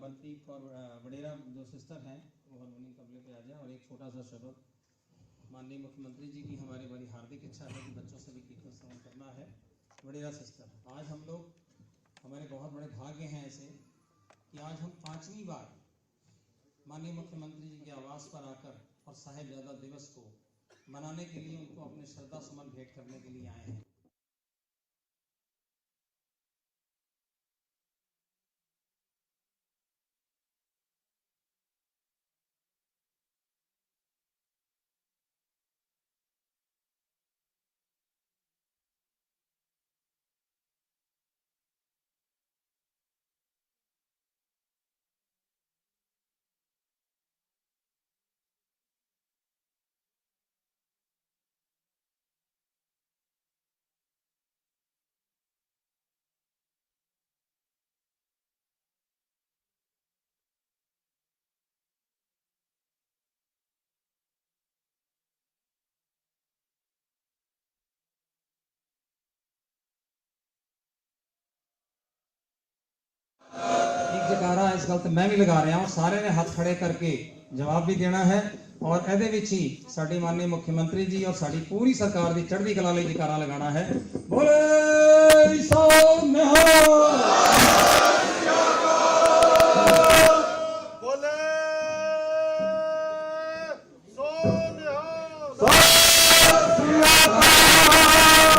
मनप्रीत और वडेरा जो सिस्टर हैं वो हारमोनियम तबले पे आ जाए। और एक छोटा सा शब्द, माननीय मुख्यमंत्री जी की हमारी बड़ी हार्दिक इच्छा है कि बच्चों से भी कीर्तन श्रवण करना है। वडेरा सिस्टर, आज हम लोग, हमारे बहुत बड़े भाग्य हैं ऐसे कि आज हम 5वीं बार माननीय मुख्यमंत्री जी के आवास पर आकर और साहिबजादा दिवस को मनाने के लिए उनको अपने श्रद्धा सुमन भेंट करने के लिए आए हैं। एक जकारा इस गल ते मैं भी लगा रहा हूं, सारे ने हाथ खड़े करके जवाब भी देना है और ਇਹਦੇ ਵਿੱਚ ਹੀ ਸਾਡੀ ਮਾਨनीय ਮੁੱਖਮੰਤਰੀ ਜੀ ਔਰ ਸਾਡੀ ਪੂਰੀ ਸਰਕਾਰ ਦੀ ਚੜ੍ਹਦੀ ਕਲਾ ਲਈ ਜਕਾਰਾ ਲਗਾਉਣਾ ਹੈ। ਬੋਲੇ ਸੋ ਨਿਹਾਲ, बोले सो निहाल।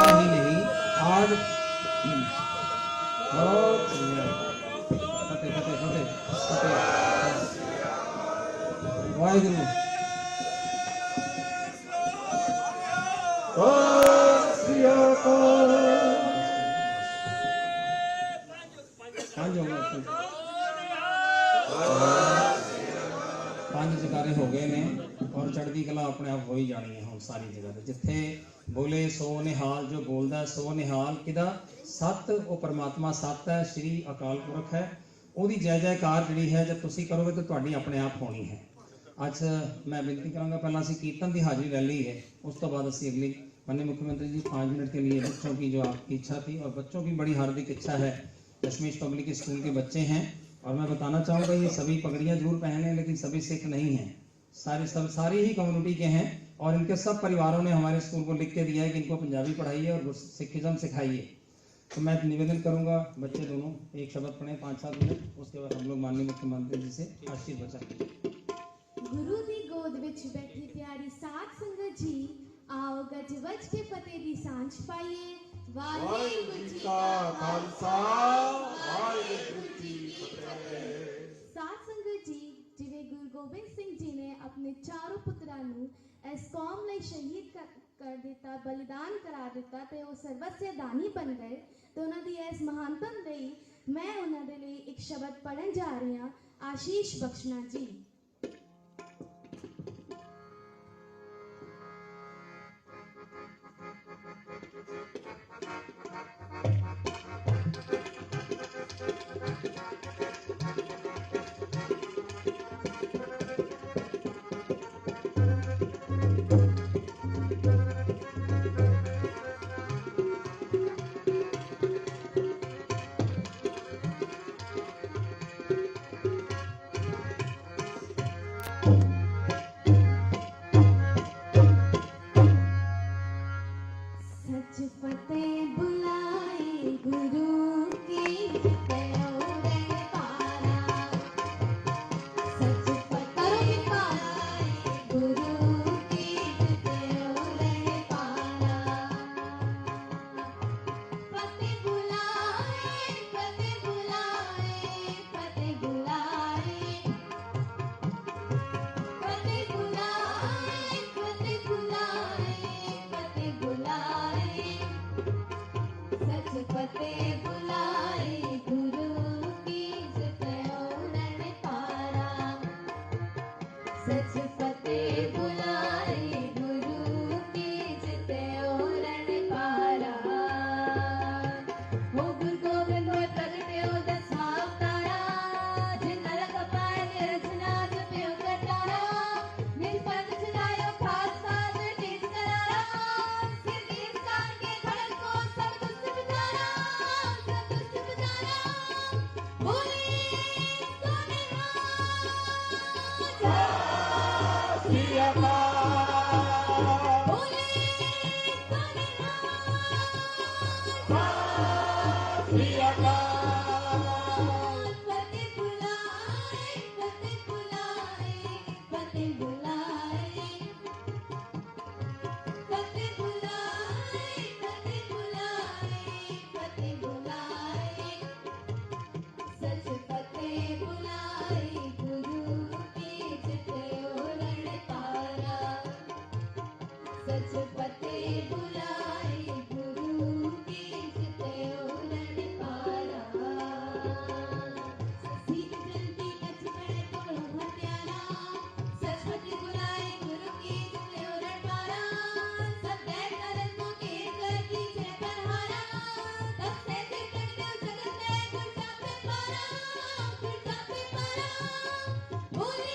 ही नहीं आज बहुत फतेह फतेह फतेह फतेह वाहिगुरू ਪੰਜ ਜਕਾਰੇ ਹੋ ਗਏ ਨੇ ਔਰ ਚੜ੍ਹਦੀ ਕਲਾ ਆਪਣੇ ਆਪ ਹੋ ਹੀ ਜਾਣੀ ਹੈ ਹੁਣ ਸਾਰੀ ਜਗ੍ਹਾ ਤੇ। ਜਿੱਥੇ ਬੋਲੇ ਸੋ ਨਿਹਾਲ, ਜੋ ਬੋਲਦਾ ਸੋ ਨਿਹਾਲ, ਕਿਹਦਾ ਸਤ, ਉਹ ਪਰਮਾਤਮਾ ਸਤ ਹੈ, ਸ਼੍ਰੀ ਅਕਾਲ ਪੁਰਖ ਹੈ, ਉਹਦੀ ਜੈ ਜੈਕਾਰ ਜਿਹੜੀ ਹੈ ਜਦ ਤੁਸੀਂ ਕਰੋਗੇ ਤਾਂ ਤੁਹਾਡੀ ਆਪਣੇ ਆਪ ਹੋਣੀ है। ਅੱਜ मैं विनती करूंगा, पहला ਅਸੀਂ कीर्तन की हाजिरी ले ली है, उस तो बाद ਅਸੀਂ अगली माननीय मुख्यमंत्री जी 5 मिनट के लिए बच्चों की जो आपकी इच्छा थी, और बच्चों की बड़ी हार्दिक इच्छा है, दशमेश पब्लिक स्कूल के बच्चे हैं और मैं बताना चाहूँगा ये सभी पगड़ियाँ जरूर पहने लेकिन सभी सिख नहीं हैं, सारी ही कम्युनिटी के हैं और इनके सब परिवारों ने हमारे स्कूल को लिख के दिया है कि इनको पंजाबी पढ़ाइए और सिखिज्म सिखाइए। तो मैं निवेदन करूंगा बच्चे दोनों एक शब्द पढ़े 5-7 मिनट, उसके बाद हम लोग माननीय मुख्यमंत्री जी से आशीर्वचन। गुरु दी गोद विच बैठी प्यारी साध संगत जी, आओ गज वज के फतेह दी सांझ पाइए। वाहिगुरू जी का खालसा, वाहिगुरू जी की फतेह। साध संगत जी, जिवें गुरु गोबिंद सिंह जी ने अपने चारों पुत्रां नूं इस कौम लई शहीद कर दिता, बलिदान करा दिता ते वो सर्वस्व दानी बन गए, तो उन्हां दी इस महानतम लई मैं उन्हां दे लई एक शब्द पढ़न जा रही हां। आशीष बख्शना जी। बुलाए गुरु की जित्यो रण पारा सच फतेह बुलाए गुरु की जित्यो रण पारा सीख जल्दी कछ पड़े तोड़ हत्यारा सच फतेह बुलाए गुरु की जित्यो रण पारा सब दैत नरकों के कर कीजिए बरहारा तब से सिकट देव जगत में गुरजा पे पारा बोले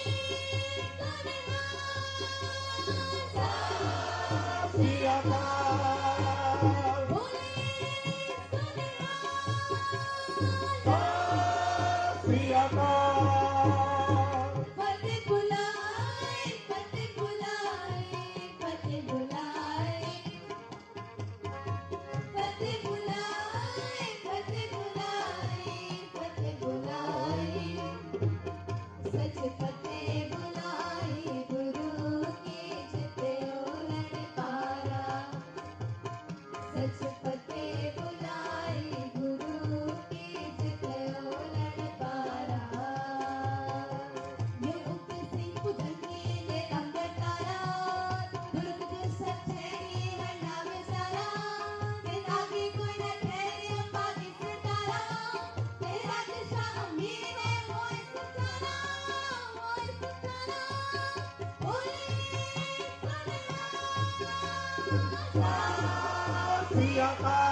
फतेह बुलाए फतेह बुलाए फतेह बुलाए फतेह बुलाए फतेह बुलाए फतेह बुलाए सच फतेह बुलाए गुरु की जित्यो रण पारा सच फतेह बुलाए गुरु की जित्यो रण पारा ये उक्त सिंह पुजन किए ने अंबर तारा दुर्ग जो सब ठहरी है नाम सारा फिर आगे कोई न ठहरे अम्बागी सितारा तेरा दिशा अमीर है वो सितारा बोले फतेह बुलाए फतेह बुलाए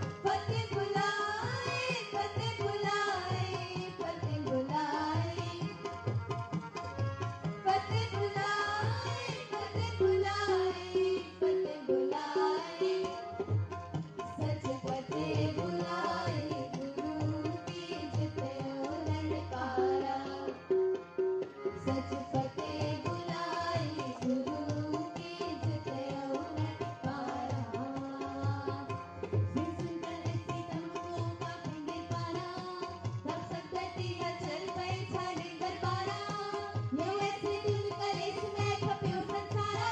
फतेह बुलाए फतेह बुलाए फतेह बुलाए फतेह बुलाए सच फतेह बुलाए गुरु की जित्यो रण पारा सच फतेह बुलाए गुरु की जित्यो रण पारा सुन सुनकर ऐसी तमकों का खंडन पारा तब संतति चल पए छाने दरबारा यो ऐसे दिल कलेश में खप्यो संसारा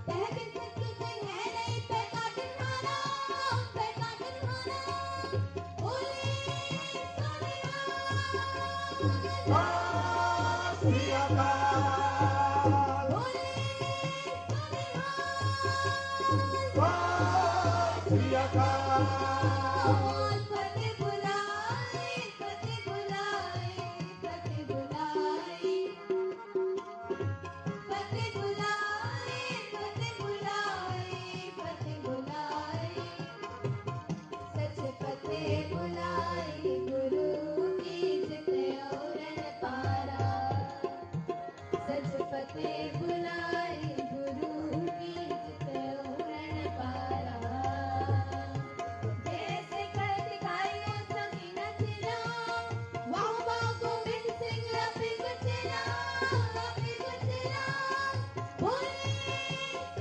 तह बिन शत्रु कोई है नहीं पे काटन हारा बोले बोले फतेह बुलाए फतेह बुलाए फतेह बुलाए फतेह बुलाए फतेह बुलाए फतेह बुलाए सच फतेह बुलाए गुरु की जित्यो रण पारा सच फतेह बुलाए गुरु की जित्यो रण पारा जैसे कर दिखाइयो सकीना चेला वाह वाह गोविंद सिंह अपने गुचेला बोले बोले फतेह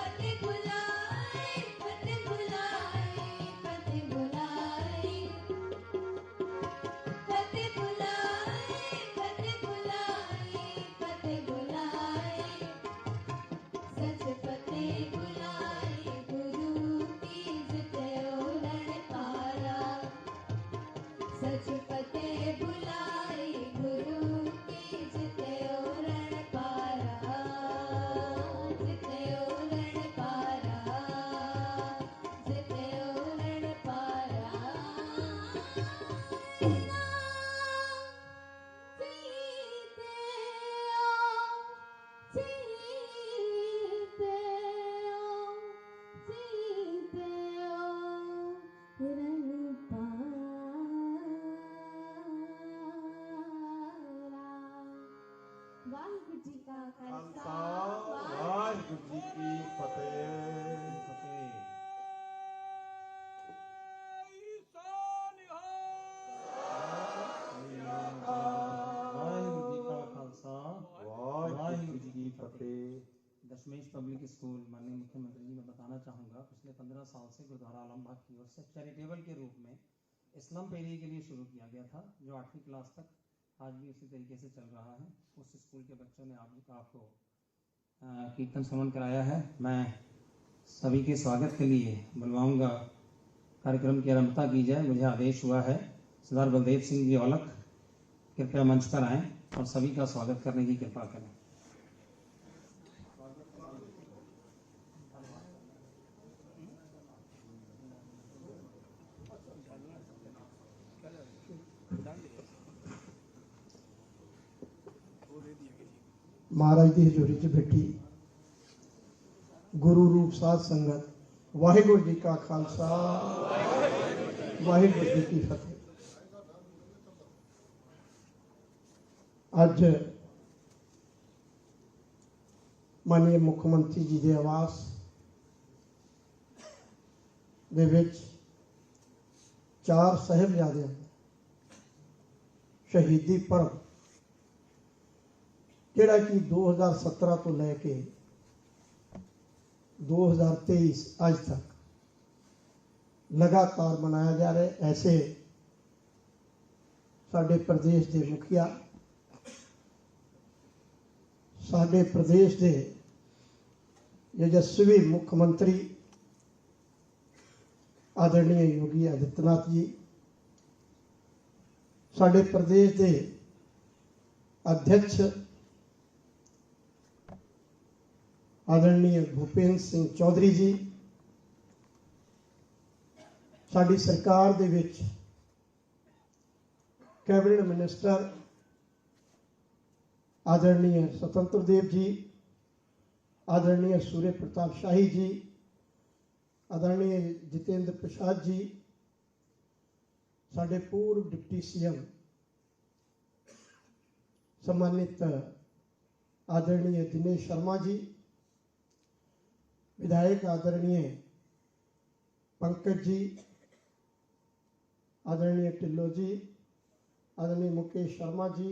बुलाए फतेह बुलाए फतेह बुलाए फतेह बुलाए फतेह बुलाए फतेह बुलाए सच फतेह बुलाए गुरु की जित्यो रण पारा सच फतेह बुलाए गुरु की जित्यो रण पारा जित्यो रण पारा जित्यो रण पारा वाहिगुरु जी का खालसा वाहिगुरु जी की फतेह। वाहिगुरु जी का खालसा वाहिगुरु जी की फतेह। दशमेश पब्लिक स्कूल माननीय मुख्यमंत्री जी मैं बताना चाहूँगा द्वारा पिछले 15 साल से गुरुद्वारा आलमबाग की ओर से चैरिटेबल के रूप में इस्लाम पेरी के लिए शुरू किया गया था, जो 8वीं क्लास तक आज भी उसी तरीके से चल रहा है। उस स्कूल के बच्चों ने आपको कीर्तन श्रवण कराया है। मैं सभी के स्वागत के लिए बुलवाऊंगा। कार्यक्रम की आरंभता की जाए। मुझे आदेश हुआ है सरदार बलदेव सिंह जी औलख कृपया मंच पर आएं और सभी का स्वागत करने की कृपा करें। महाराज की हजूरी च बैठी गुरु रूप साध संगत, वाहिगुरु जी का खालसा वाहिगुरु जी की फतेह। अज माननीय मुख्यमंत्री जी के आवास दे विच 4 साहिबजादे शहीदी पर्व जिहड़ा कि 2017 तो लैके 2023 अज तक लगातार मनाया जा रहा है। ऐसे साडे प्रदेश के मुखिया, साडे प्रदेश के यशस्वी मुख्यमंत्री आदरणीय योगी आदित्यनाथ जी, साडे प्रदेश के अध्यक्ष आदरणीय भूपेंद्र सिंह चौधरी जी, साडी सरकार दे विच कैबिनेट मिनिस्टर आदरणीय स्वतंत्र देव जी, आदरणीय सूर्य प्रताप शाही जी, आदरणीय जितेंद्र प्रसाद जी, साडे पूर्व डिप्टी सीएम सम्मानित आदरणीय दिनेश शर्मा जी, विधायक आदरणीय पंकज जी, आदरणीय टिल्लो जी, आदरणीय मुकेश शर्मा जी,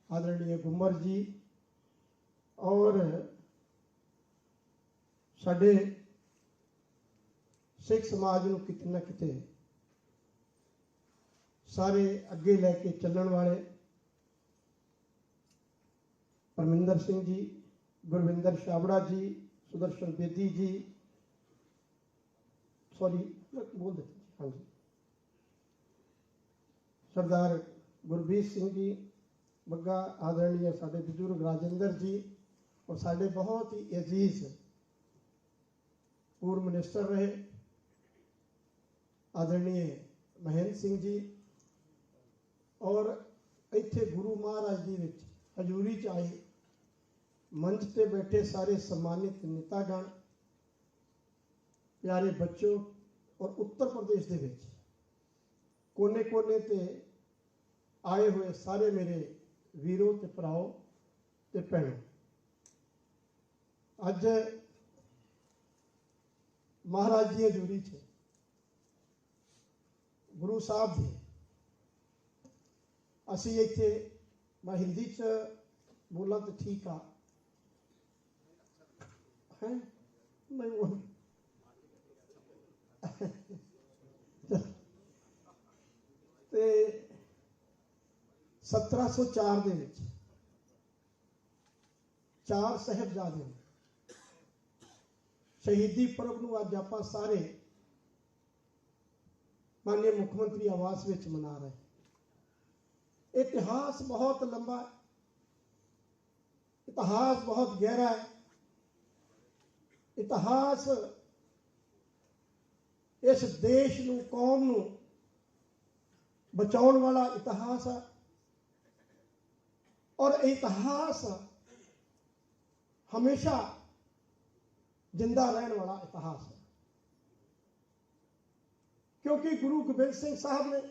आदरणीय गुम्बर जी और साडे सिख समाज नूं किते ना किते सारे अगे लैके चलण वाले परमिंदर सिंह जी, गुरविंदर छाबड़ा जी, सुदर्शन बेदी जी, सॉरी बोल देते, हाँ जी, सरदार गुरबीर सिंह जी बग्गा, आदरणीय साडे बुजुर्ग राजेंद्र जी और साडे बहुत ही अजीज पूर्व मिनिस्टर रहे आदरणीय महेंद्र सिंह जी और इत्थे गुरु महाराज जी विच हजूरी च आए मंच पे बैठे सारे सम्मानित नेतागण, प्यारे बच्चों और उत्तर प्रदेश के विच कोने कोने ते आए हुए सारे मेरे वीरों ते भराओ ते भैनों, अज महाराज जी हजूरी च गुरु साहब जी असी इत्थे, मैं हिंदी च बोला तो ठीक आ है, मैं ते 1704 दे विच 4 साहिबजादे शहीदी पर्व नूं अज आपां सारे माननीय मुख्यमंत्री आवास विच मना रहे। इतिहास बहुत लंबा है, इतिहास बहुत गहरा है, इतिहास इस देश नूं, कौम नूं बचाउण वाला इतिहास है और इतिहास हमेशा जिंदा रहने वाला इतिहास है, क्योंकि गुरु गोबिंद सिंह साहब ने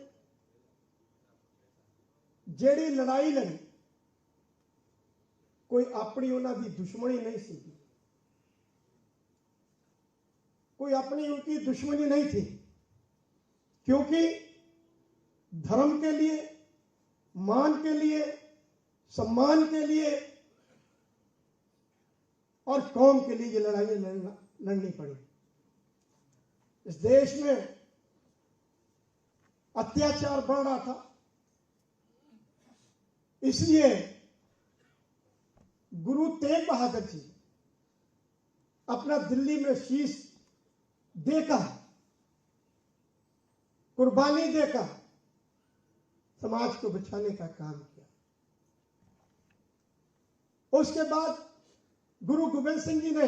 जेड़ी लड़ाई लड़ी कोई अपनी उन्होंने दुश्मनी नहीं सी, कोई अपनी उनकी दुश्मनी नहीं थी, क्योंकि धर्म के लिए, मान के लिए, सम्मान के लिए और कौम के लिए ये लड़ाइयां लड़नी पड़ी। इस देश में अत्याचार बढ़ रहा था, इसलिए गुरु तेग बहादुर जी अपना दिल्ली में शीश देकर, कुर्बानी देकर समाज को बचाने का काम किया। उसके बाद गुरु गोबिंद सिंह जी ने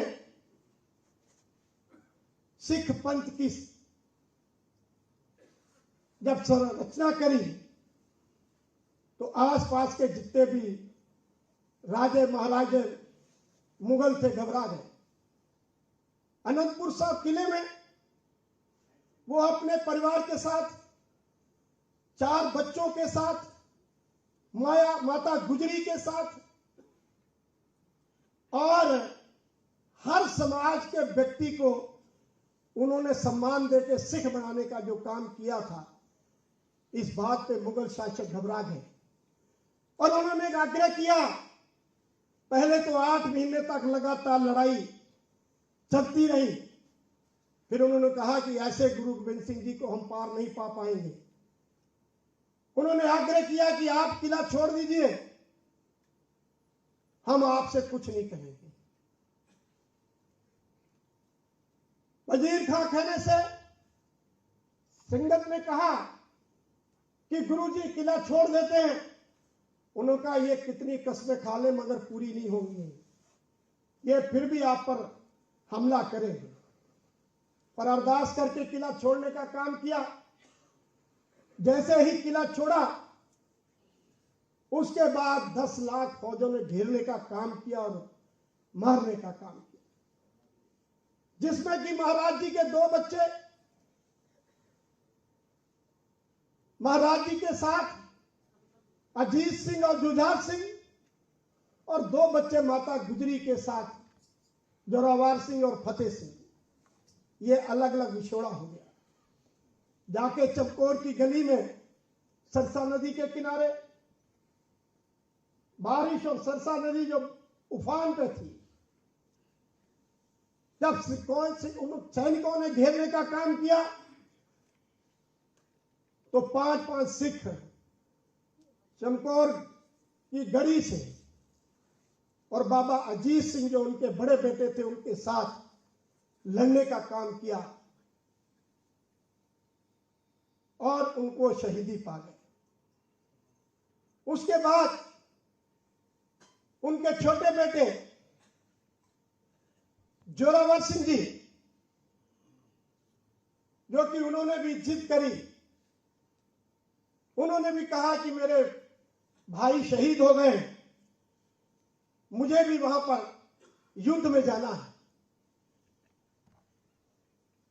सिख पंथ की जब संरचना करी तो आसपास के जितने भी राजे महाराजे मुगल थे घबरा गए। अनंतपुर साहब किले में वो अपने परिवार के साथ, 4 बच्चों के साथ, माता गुजरी के साथ और हर समाज के व्यक्ति को उन्होंने सम्मान देकर सिख बनाने का जो काम किया था, इस बात पे मुगल शासक घबरा गए और उन्होंने एक आग्रह किया। पहले तो 8 महीने तक लगातार लड़ाई चलती रही, फिर उन्होंने कहा कि ऐसे गुरु गोबिंद सिंह जी को हम पार नहीं पा पाएंगे। उन्होंने आग्रह किया कि आप किला छोड़ दीजिए, हम आपसे कुछ नहीं कहेंगे। वजीर खां कहने से संगत ने कहा कि गुरुजी किला छोड़ देते हैं। उन्होंने कहा ये कितनी कस्में खा ले मगर पूरी नहीं होंगी, ये फिर भी आप पर हमला करेंगे। पर अरदास करके किला छोड़ने का काम किया। जैसे ही किला छोड़ा उसके बाद 10 लाख फौजों ने घेरने का काम किया और मारने का काम किया, जिसमें कि महाराज जी के 2 बच्चे, महाराज जी के साथ अजीत सिंह और जुझार सिंह, और 2 बच्चे माता गुजरी के साथ जोरावर सिंह और फतेह सिंह। ये अलग अलग विछोड़ा हो गया। जाके चमकौर की गली में सरसा नदी के किनारे बारिश और सरसा नदी जो उफान पे थी, जब सैनिकों ने घेरने का काम किया तो 5-5 सिख चमकौर की गढ़ी से और बाबा अजीत सिंह जो उनके बड़े बेटे थे उनके साथ लड़ने का काम किया और उनको शहीदी पा गए। उसके बाद उनके छोटे बेटे जोरावर सिंह जी, जो कि उन्होंने भी जिद करी, उन्होंने भी कहा कि मेरे भाई शहीद हो गए, मुझे भी वहां पर युद्ध में जाना है।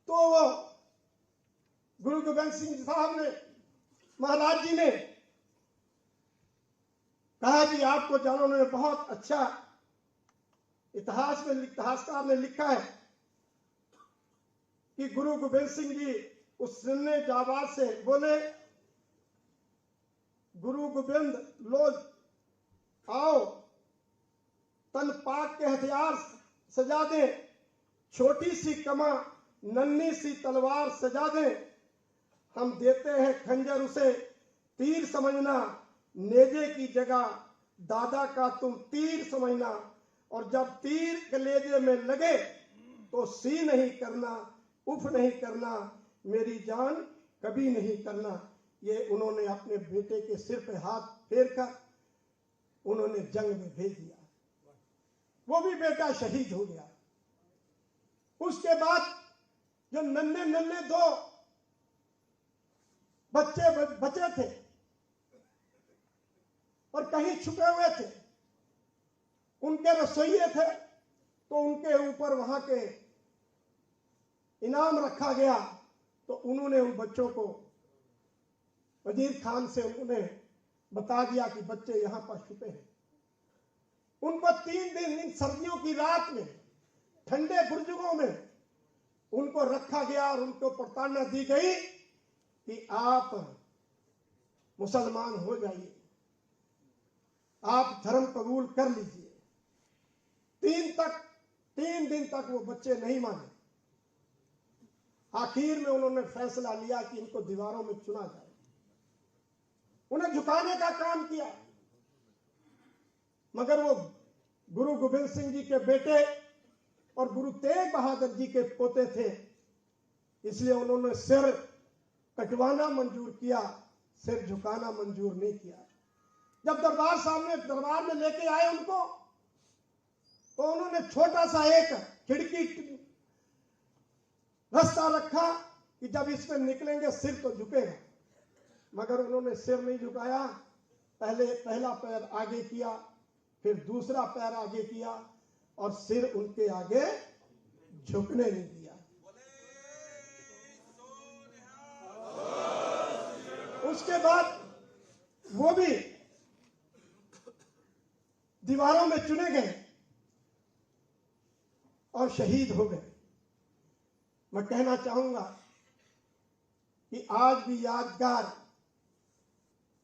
तो वो गुरु गोबिंद सिंह साहब ने, महाराज जी ने कहा कि आपको जानो। उन्होंने बहुत अच्छा, इतिहासकार ने लिखा है कि गुरु गोबिंद सिंह जी उस सुनने जाबाज से बोले, गुरु गोबिंद लो आओ, तन पाक के हथियार सजा दे, छोटी सी कमा नन्ही सी तलवार सजा दे, हम देते हैं खंजर उसे तीर समझना, नेजे की जगह दादा का तुम तीर समझना, और जब तीर कलेजे में लगे तो सी नहीं करना, उफ नहीं करना, मेरी जान कभी नहीं करना। ये उन्होंने अपने बेटे के सिर पे हाथ फेर कर उन्होंने जंग में भेज दिया। वो भी बेटा शहीद हो गया। उसके बाद जो नन्हे नन्हे 2 बच्चे बचे थे और कहीं छुपे हुए थे, उनके रसोइये थे, तो उनके ऊपर वहां के इनाम रखा गया। तो उन्होंने उन बच्चों को वजीर खान से उन्होंने बता दिया कि बच्चे यहां पर छुपे हैं। उनको 3 दिन इन सर्दियों की रात में ठंडे बुर्जुगों में उनको रखा गया और उनको प्रताड़ना दी गई कि आप मुसलमान हो जाइए, आप धर्म कबूल कर लीजिए। 3 दिन तक वो बच्चे नहीं माने। आखिर में उन्होंने फैसला लिया कि इनको दीवारों में चुना जाए, उन्हें झुकाने का काम किया। मगर वो गुरु गोविंद सिंह जी के बेटे और गुरु तेग बहादुर जी के पोते थे, इसलिए उन्होंने सिर कटवाना मंजूर किया, सिर झुकाना मंजूर नहीं किया। जब दरबार में लेके आए उनको, तो उन्होंने छोटा सा एक खिड़की रास्ता रखा कि जब इसमें निकलेंगे सिर तो झुकेगा, मगर उन्होंने सिर नहीं झुकाया। पहला पैर आगे किया, फिर दूसरा पैर आगे किया और सिर उनके आगे झुकने नहीं दिया। उसके बाद वो भी दीवारों में चुने गए और शहीद हो गए। मैं कहना चाहूंगा कि आज भी यादगार,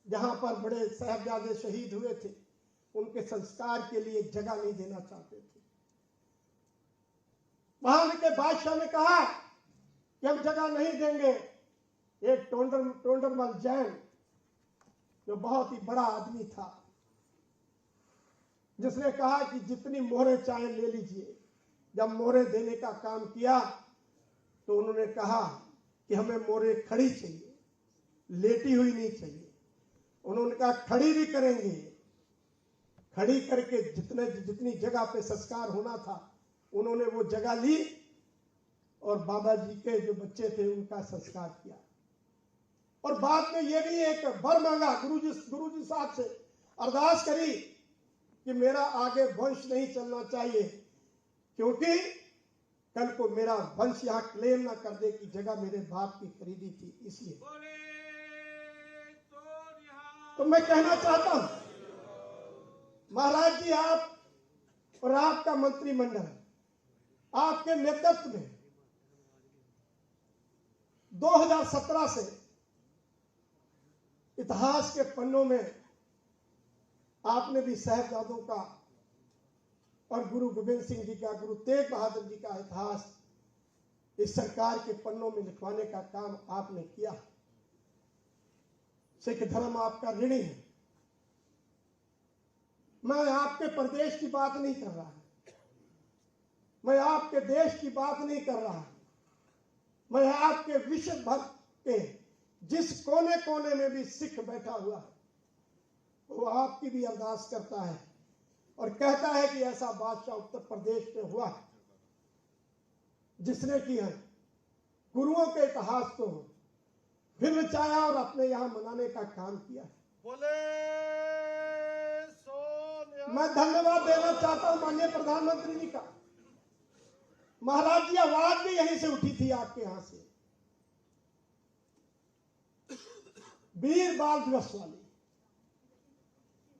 जहां पर बड़े साहबजादे शहीद हुए थे, उनके संस्कार के लिए जगह नहीं देना चाहते थे। वहां के बादशाह ने कहा कि हम जगह नहीं देंगे। एक टोंडरमल जैन, जो बहुत ही बड़ा आदमी था, जिसने कहा कि जितनी मोहरें चाहे ले लीजिए। जब मोहरें देने का काम किया तो उन्होंने कहा कि हमें मोहरें खड़ी चाहिए, लेटी हुई नहीं चाहिए। उन्होंने कहा खड़ी भी करेंगे। खड़ी करके जितनी जगह पे संस्कार होना था उन्होंने वो जगह ली और बाबा जी के जो बच्चे थे उनका संस्कार किया। और बाद में ये भी एक वर मांगा, गुरुजी साहब से अरदास करी कि मेरा आगे वंश नहीं चलना चाहिए, क्योंकि कल को मेरा वंश यहाँ क्लेम ना कर दे कि जगह मेरे बाप की खरीदी थी। इसलिए तो मैं कहना चाहता हूं, महाराज जी, आप और आपका मंत्रिमंडल, आपके नेतृत्व में 2017 से इतिहास के पन्नों में आपने भी साहिबजादों का और गुरु गोविंद सिंह जी का, गुरु तेग बहादुर जी का इतिहास इस सरकार के पन्नों में लिखवाने का काम आपने किया। सिख धर्म आपका ऋणी है। मैं आपके प्रदेश की बात नहीं कर रहा, मैं आपके देश की बात नहीं कर रहा, मैं आपके विश्व भर के जिस कोने कोने में भी सिख बैठा हुआ है वो आपकी भी अरदास करता है और कहता है कि ऐसा बादशाह उत्तर प्रदेश में हुआ जिसने कि है गुरुओं के इतिहास को फिर रचाया और अपने यहां मनाने का काम किया। मैं धन्यवाद देना चाहता हूं माननीय प्रधानमंत्री जी का। महाराज जी, आवाज भी यहीं से उठी थी आपके यहां से, वीर बाल दिवस वाली।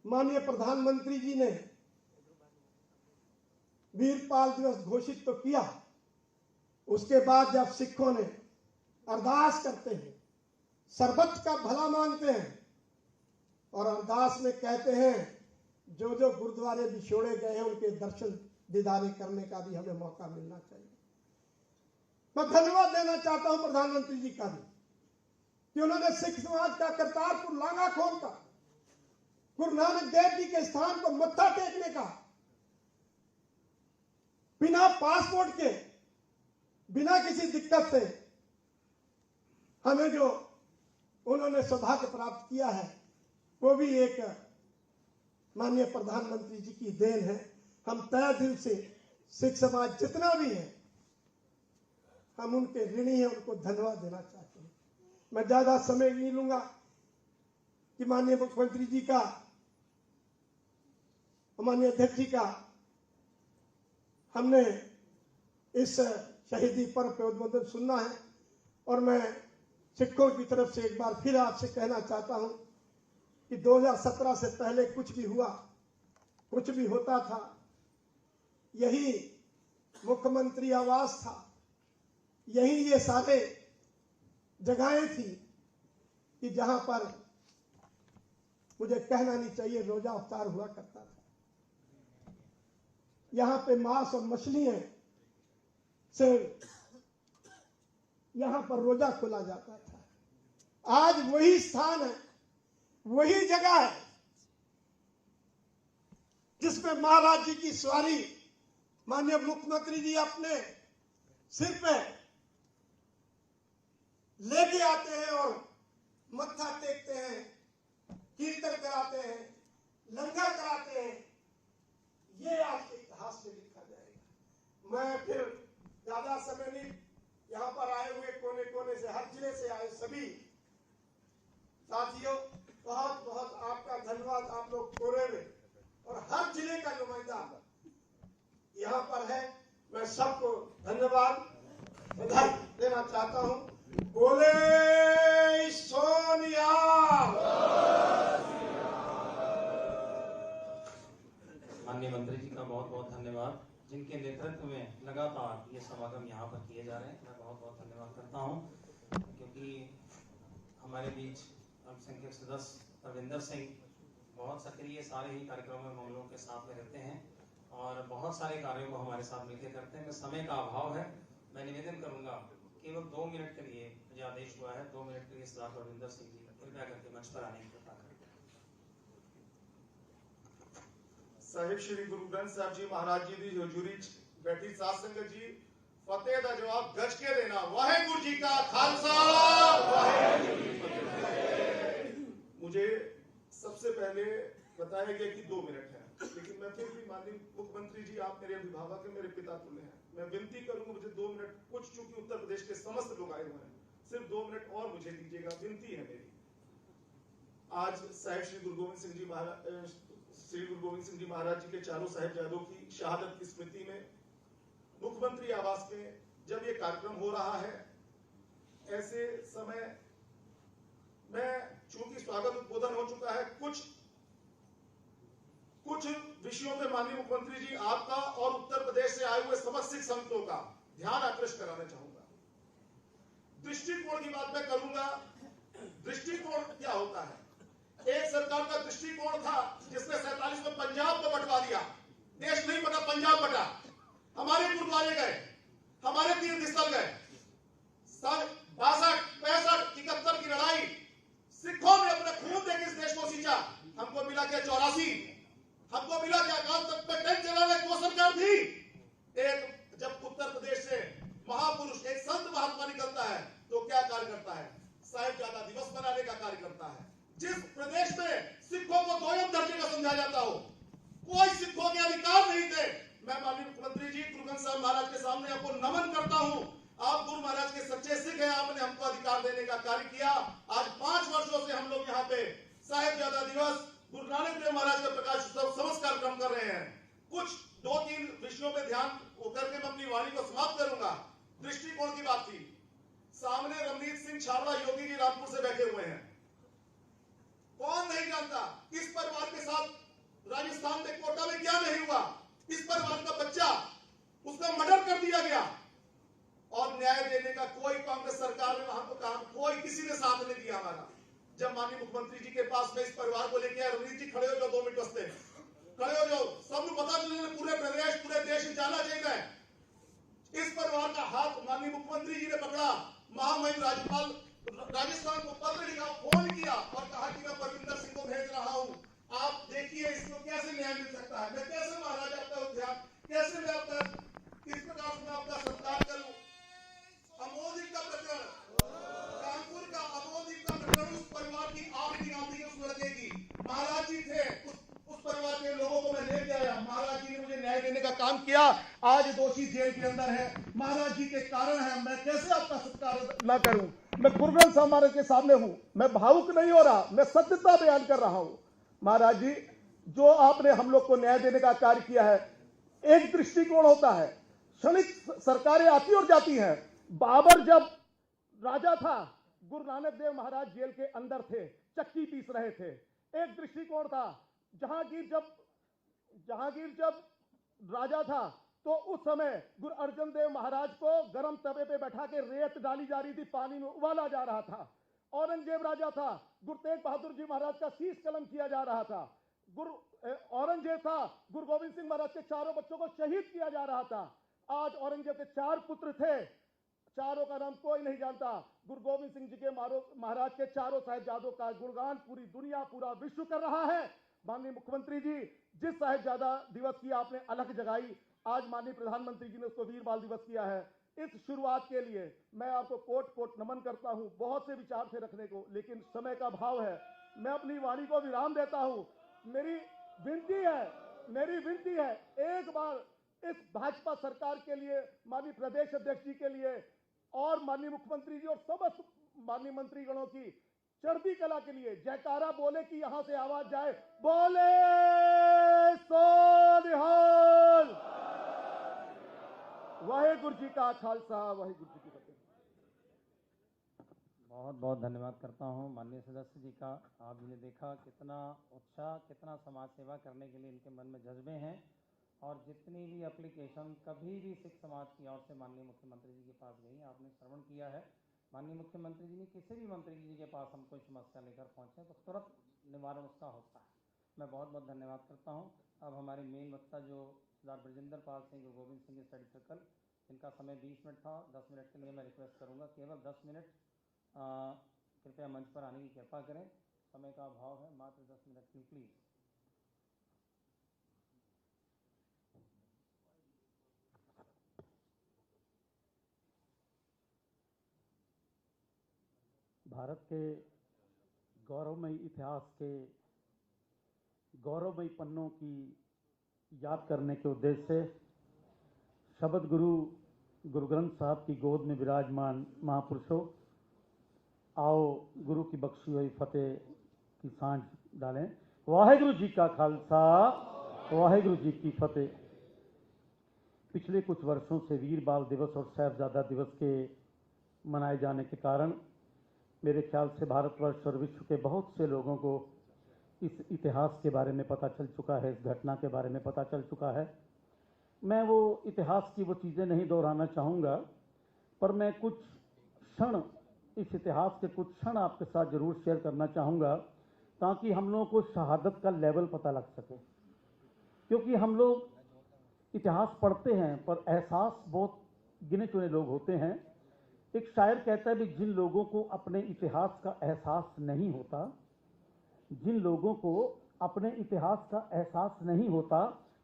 माननीय प्रधानमंत्री जी ने वीर बाल दिवस घोषित तो किया, उसके बाद जब सिखों ने अरदास करते हैं, सर्वत्र का भला मांगते हैं और अरदास में कहते हैं जो जो गुरुद्वारे बिछोड़े गए हैं उनके दर्शन दीदारे करने का भी हमें मौका मिलना चाहिए। मैं धन्यवाद देना चाहता हूं प्रधानमंत्री जी का भी कि उन्होंने सिख समाज का करतारपुर लांगा खोलकर गुरु नानक देव जी के स्थान को मत्था टेकने का बिना पासपोर्ट के, बिना किसी दिक्कत से हमें जो उन्होंने सौभाग्य प्राप्त किया है वो भी एक माननीय प्रधानमंत्री जी की देन है। हम तय दिल से सिख समाज जितना भी है हम उनके ऋणी हैं, उनको धन्यवाद देना चाहते हैं। मैं ज्यादा समय नहीं लूंगा कि माननीय मुख्यमंत्री जी का, माननीय अध्यक्ष जी का हमने इस शहीदी पर्व पे उद्बोधन सुनना है और मैं सिखों की तरफ से एक बार फिर आपसे कहना चाहता हूं कि 2017 से पहले कुछ भी हुआ, कुछ भी होता था, यही मुख्यमंत्री आवास था, यही ये सारे जगहें थी कि जहां पर मुझे कहना नहीं चाहिए रोजा अवतार हुआ करता था। यहां पे मांस और मछलियां से यहाँ पर रोजा खोला जाता था। आज वही स्थान है, वही जगह है जिसमें महाराज जी की सवारी माननीय मुख्यमंत्री जी अपने सिर पे लेके आते हैं और मत्था टेकते हैं, कीर्तन कराते हैं, लंगर कराते हैं। ये आज के इतिहास में लिखा जाएगा। मैं फिर ज्यादा समय नहीं, यहाँ पर आए हुए कोने कोने से, हर जिले से आए सभी साथियों, बहुत बहुत आपका धन्यवाद। आप लोग कोरे में और हर जिले का नुमाइंदा यहाँ पर है, मैं सबको धन्यवाद बधाई देना चाहता हूँ। बोले सोनिया। माननीय मंत्री जी का बहुत बहुत धन्यवाद, जिनके नेतृत्व में लगातार ये समागम यहाँ पर किए जा रहे हैं। मैं बहुत बहुत धन्यवाद करता हूँ, क्योंकि हमारे बीच अल्पसंख्यक सदस्य रविंदर सिंह बहुत सक्रिय सारे ही कार्यक्रमों में हम लोगों के साथ में रहते हैं और बहुत सारे कार्यों को हमारे साथ मिलकर करते हैं। समय का अभाव है, मैं निवेदन करूंगा केवल 2 मिनट के लिए मुझे आदेश हुआ है, 2 मिनट के लिए सरदार रविंदर सिंह जी कृपया करके मंच पर आने की कृपा करें। ਸਾਹਿਬ श्री गुरु ग्रंथ साहब जी महाराज जी की हजूरी बैठी साध संगत जी, फतेह का जवाब गज के देना। वाहेगुरु जी का खालसा, वाहेगुरु जी की फतेह। मुझे सबसे पहले बताया गया कि 2 मिनट है, लेकिन मैं फिर भी माननीय मुख्यमंत्री जी, आप मेरे अभिभावक हैं, मेरे पिता तुल्य हैं, मैं विनती करूंगा मुझे 2 मिनट, कुछ चूंकि उत्तर प्रदेश के समस्त लोग आए हुए हैं, सिर्फ 2 मिनट और मुझे दीजिएगा, विनती है मेरी। आज साहिब श्री गुरु गोविंद सिंह जी महाराज जी के चारों साहिबजादों की शहादत की स्मृति में मुख्यमंत्री आवास में जब ये कार्यक्रम हो रहा है, ऐसे समय मैं, चूंकि स्वागत उद्बोधन हो चुका है, कुछ विषयों पे माननीय मुख्यमंत्री जी आपका और उत्तर प्रदेश से आए हुए समस्त सिख संतों का ध्यान आकृष्ट कराना चाहूंगा। दृष्टिकोण की बात मैं करूंगा। दृष्टिकोण क्या होता है? एक सरकार का दृष्टिकोण था जिसने 47 में पंजाब को बंटवा दिया, देश नहीं बटा, पंजाब बटा, हमारे गुरुद्वारे गए, हमारे तीर्थ स्थल गए। 62, 65, 71 की लड़ाई सिखों ने अपने खून देकर इस देश को सींचा। हमको मिला क्या 84, हमको मिला क्या अकाल तख्त पे टेंट चलाने की वो सरकार थी। एक जब उत्तर प्रदेश से महापुरुष एक संत महात्मा निकलता है तो क्या कार्य करता है? साहिबजादा दिवस मनाने का कार्य करता है। जिस प्रदेश में सिखों को दोयम दर्जे का समझा जाता हो, कोई सिखों के अधिकार नहीं थे, मैं माननीय मुख्यमंत्री जी गुरु ग्रंथ साहब महाराज के सामने आपको नमन करता हूं। आप गुरु महाराज के सच्चे सिख हैं, आपने हमको अधिकार देने का कार्य किया। आज 5 वर्षों से हम लोग यहाँ पे साहिबजादा दिवस, गुरु नानक देव महाराज का प्रकाश उत्सव समस्त कार्यक्रम कर रहे हैं। कुछ 2-3 विषयों पे ध्यान होकर के मैं अपनी वाणी को समाप्त करूंगा। दृष्टिकोण की बात थी, सामने रमनीत सिंह छाबड़ा योगी जी रामपुर से बैठे हुए हैं। कौन नहीं जानता इस परिवार के साथ राजस्थान में कोटा में क्या नहीं हुआ? इस परिवार का बच्चा, उसका मर्डर कर दिया गया और न्याय देने का कोई कांग्रेस सरकार ने वहां को कहा, कोई किसी ने साथ नहीं दिया हमारा। जब माननीय मुख्यमंत्री जी के पास में इस परिवार को लेके आए, रमनीत जी खड़े हो जाओ, 2 मिनट वास्ते खड़े हो जाओ, सबको पता चले पूरे प्रदेश पूरे देश में जाना चाहिए। इस परिवार का हाथ माननीय मुख्यमंत्री जी ने पकड़ा, महामहिम राज्यपाल राजस्थान को पत्र लिखा, फोन किया और कहा कि मैं परविंदर सिंह को भेज रहा हूं, आप देखिए इसको कैसे न्याय मिल सकता है। मैं कैसे महाराज आपका उद्यान, कैसे मैं आपका किस प्रकार से मैं आपका सत्कार करूं। अमोदिक का प्रकरण, कानपुर का अमोदिक का प्रकरण, उस परिवार की आग निकालती है उस लड़के की। महाराज जी थे, उस परिवार के लोगों को मैं लेके आया, महाराज जी ने मुझे न्याय देने का काम किया। आज दोषी जेल के अंदर है, महाराज जी के कारण है। मैं कैसे आपका सत्कार ना करूं? मैं गुरु ग्रंथ साहब महाराज के सामने हूं, मैं भावुक नहीं हो रहा, मैं सत्यता बयान कर रहा हूं। महाराज जी, जो आपने हम लोग को न्याय देने का कार्य किया है, एक दृष्टिकोण होता है, क्षणिक सरकारें आती और जाती हैं। बाबर जब राजा था, गुरु नानक देव महाराज जेल के अंदर थे, चक्की पीस रहे थे, एक दृष्टिकोण था। जहांगीर जब राजा था तो उस समय गुरु अर्जन देव महाराज को गर्म तवे पे बैठा के रेत डाली जा रही थी, पानी में उबाला जा रहा था। औरंगजेब राजा था, गुरु तेग बहादुर जी महाराज का शीश कलम किया जा रहा था। औरंगजेब था, गुरु गोविंद सिंह महाराज के 4 बच्चों को शहीद किया जा रहा था। आज औरंगजेब के 4 पुत्र थे, चारों का नाम कोई नहीं जानता। गुरु गोविंद सिंह जी के महाराज के चारों साहिबजादों का गुणगान पूरी दुनिया, पूरा विश्व कर रहा है। माननीय मुख्यमंत्री जी, जिस साहिबजादा दिवस की आपने अलख जगाई, आज माननीय प्रधानमंत्री जी ने उसको वीर बाल दिवस किया है। इस शुरुआत के लिए मैं आपको कोट कोट नमन करता हूं। बहुत से विचार थे रखने को, लेकिन समय का अभाव है। मैं अपनी वाणी को विराम देता हूं। मेरी विनती है, एक बार इस भाजपा सरकार के लिए, माननीय प्रदेश अध्यक्ष जी के लिए और माननीय मुख्यमंत्री जी और समस्त माननीय मंत्रीगणों की चढ़ती कला के लिए जयकारा बोले कि यहां से आवाज जाए, बोले सो निहाल। वाहेगुरु जी का खालसा, वाहेगुरु जी की फतेह। बहुत बहुत धन्यवाद करता हूं माननीय सदस्य जी का। आपने देखा कितना उत्साह, कितना समाज सेवा करने के लिए इनके मन में जज्बे हैं। और जितनी भी एप्लीकेशन कभी भी सिख समाज की ओर से माननीय मुख्यमंत्री जी के पास गई, आपने श्रवण किया है। माननीय मुख्यमंत्री जी ने किसी भी मंत्री जी के पास हम कोई समस्या लेकर पहुंचे तो तुरंत निवारण उसका होता है। मैं बहुत बहुत धन्यवाद करता हूं। अब हमारे मेन वक्ता जो सरदार ब्रजेंद्र पाल सिंह गोविंद सिंह स्टडी सर्कल, जिनका समय 20 मिनट था, 10 मिनट के लिए मैं रिक्वेस्ट करूंगा, केवल 10 मिनट कृपया मंच पर आने की कृपा करें। समय का अभाव है, मात्र 10 मिनट की प्लीज़। भारत के गौरवमयी इतिहास के गौरवमयी पन्नों की याद करने के उद्देश्य से शब्द गुरु ग्रंथ साहब की गोद में विराजमान महापुरुषों, आओ गुरु की बख्शी हुई फतेह की सांझ डालें। वाहेगुरु जी का खालसा, वाहेगुरु जी की फतेह। पिछले कुछ वर्षों से वीर बाल दिवस और साहिबजादा दिवस के मनाए जाने के कारण मेरे ख्याल से भारतवर्ष और विश्व के बहुत से लोगों को इस इतिहास के बारे में पता चल चुका है, इस घटना के बारे में पता चल चुका है। मैं वो इतिहास की वो चीज़ें नहीं दोहराना चाहूँगा, पर मैं कुछ क्षण, इस इतिहास के कुछ क्षण आपके साथ जरूर शेयर करना चाहूँगा, ताकि हम लोगों को शहादत का लेवल पता लग सके। क्योंकि हम लोग इतिहास पढ़ते हैं पर एहसास बहुत गिने चुने लोग होते हैं। एक शायर कहता है भी जिन लोगों को अपने इतिहास का एहसास नहीं होता, जिन लोगों को अपने इतिहास का एहसास नहीं होता,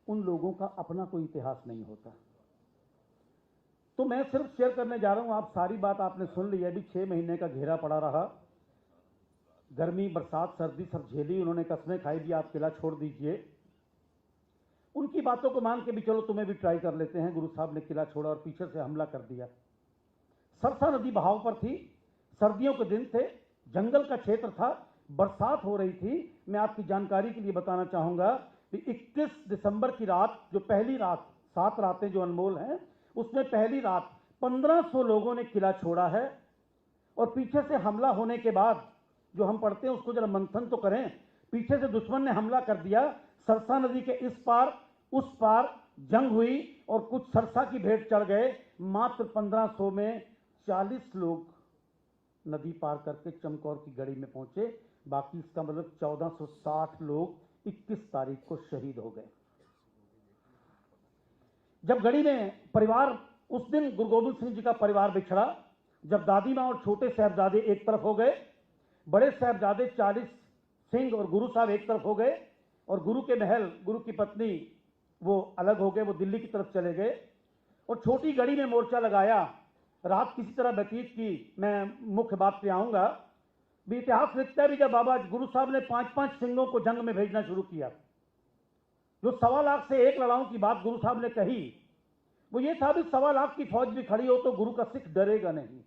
उन लोगों का अपना कोई इतिहास नहीं होता। तो मैं सिर्फ शेयर करने जा रहा हूं। आप सारी बात आपने सुन ली है। अभी 6 महीने का घेरा पड़ा रहा, गर्मी बरसात सर्दी सब झेली, उन्होंने कस्में खाई भी आप किला छोड़ दीजिए। उनकी बातों को मान के भी चलो तुम्हें भी ट्राई कर लेते हैं। गुरु साहब ने किला छोड़ा और पीछे से हमला कर दिया। सरसा नदी बहाव पर थी, सर्दियों के दिन थे, जंगल का क्षेत्र था, बरसात हो रही थी। मैं आपकी जानकारी के लिए बताना चाहूंगा कि 21 दिसंबर की रात, जो पहली रात, 7 रातें जो अनमोल हैं, उसमें पहली रात 1500 लोगों ने किला छोड़ा है। और पीछे से हमला होने के बाद, जो हम पढ़ते हैं उसको जरा मंथन तो करें, पीछे से दुश्मन ने हमला कर दिया। सरसा नदी के इस पार उस पार जंग हुई और कुछ सरसा की भेंट चढ़ गए। मात्र 1500 में 40 लोग नदी पार करके चमकौर की गढ़ी में पहुंचे। बाकी इसका मतलब 1460 लोग 21 तारीख को शहीद हो गए। जब गढ़ी में परिवार, उस दिन गुरु गोविंद सिंह जी का परिवार बिछड़ा। जब दादी मां और छोटे साहबजादे एक तरफ हो गए, बड़े साहबजादे 40 सिंह और गुरु साहब एक तरफ हो गए, और गुरु के महल, गुरु की पत्नी वो अलग हो गए, वो दिल्ली की तरफ चले गए। और छोटी गढ़ी में मोर्चा लगाया, रात किसी तरह व्यतीत की। मैं मुख्य बात पे आऊंगा भी। इतिहास लिखता है भी जब बाबा गुरु साहब ने 5-5 सिंहों को जंग में भेजना शुरू किया, जो 1.25 लाख से 1 लड़ाऊं की बात गुरु साहब ने कही, वो ये था भी 1.25 लाख की फौज भी खड़ी हो तो गुरु का सिख डरेगा नहीं,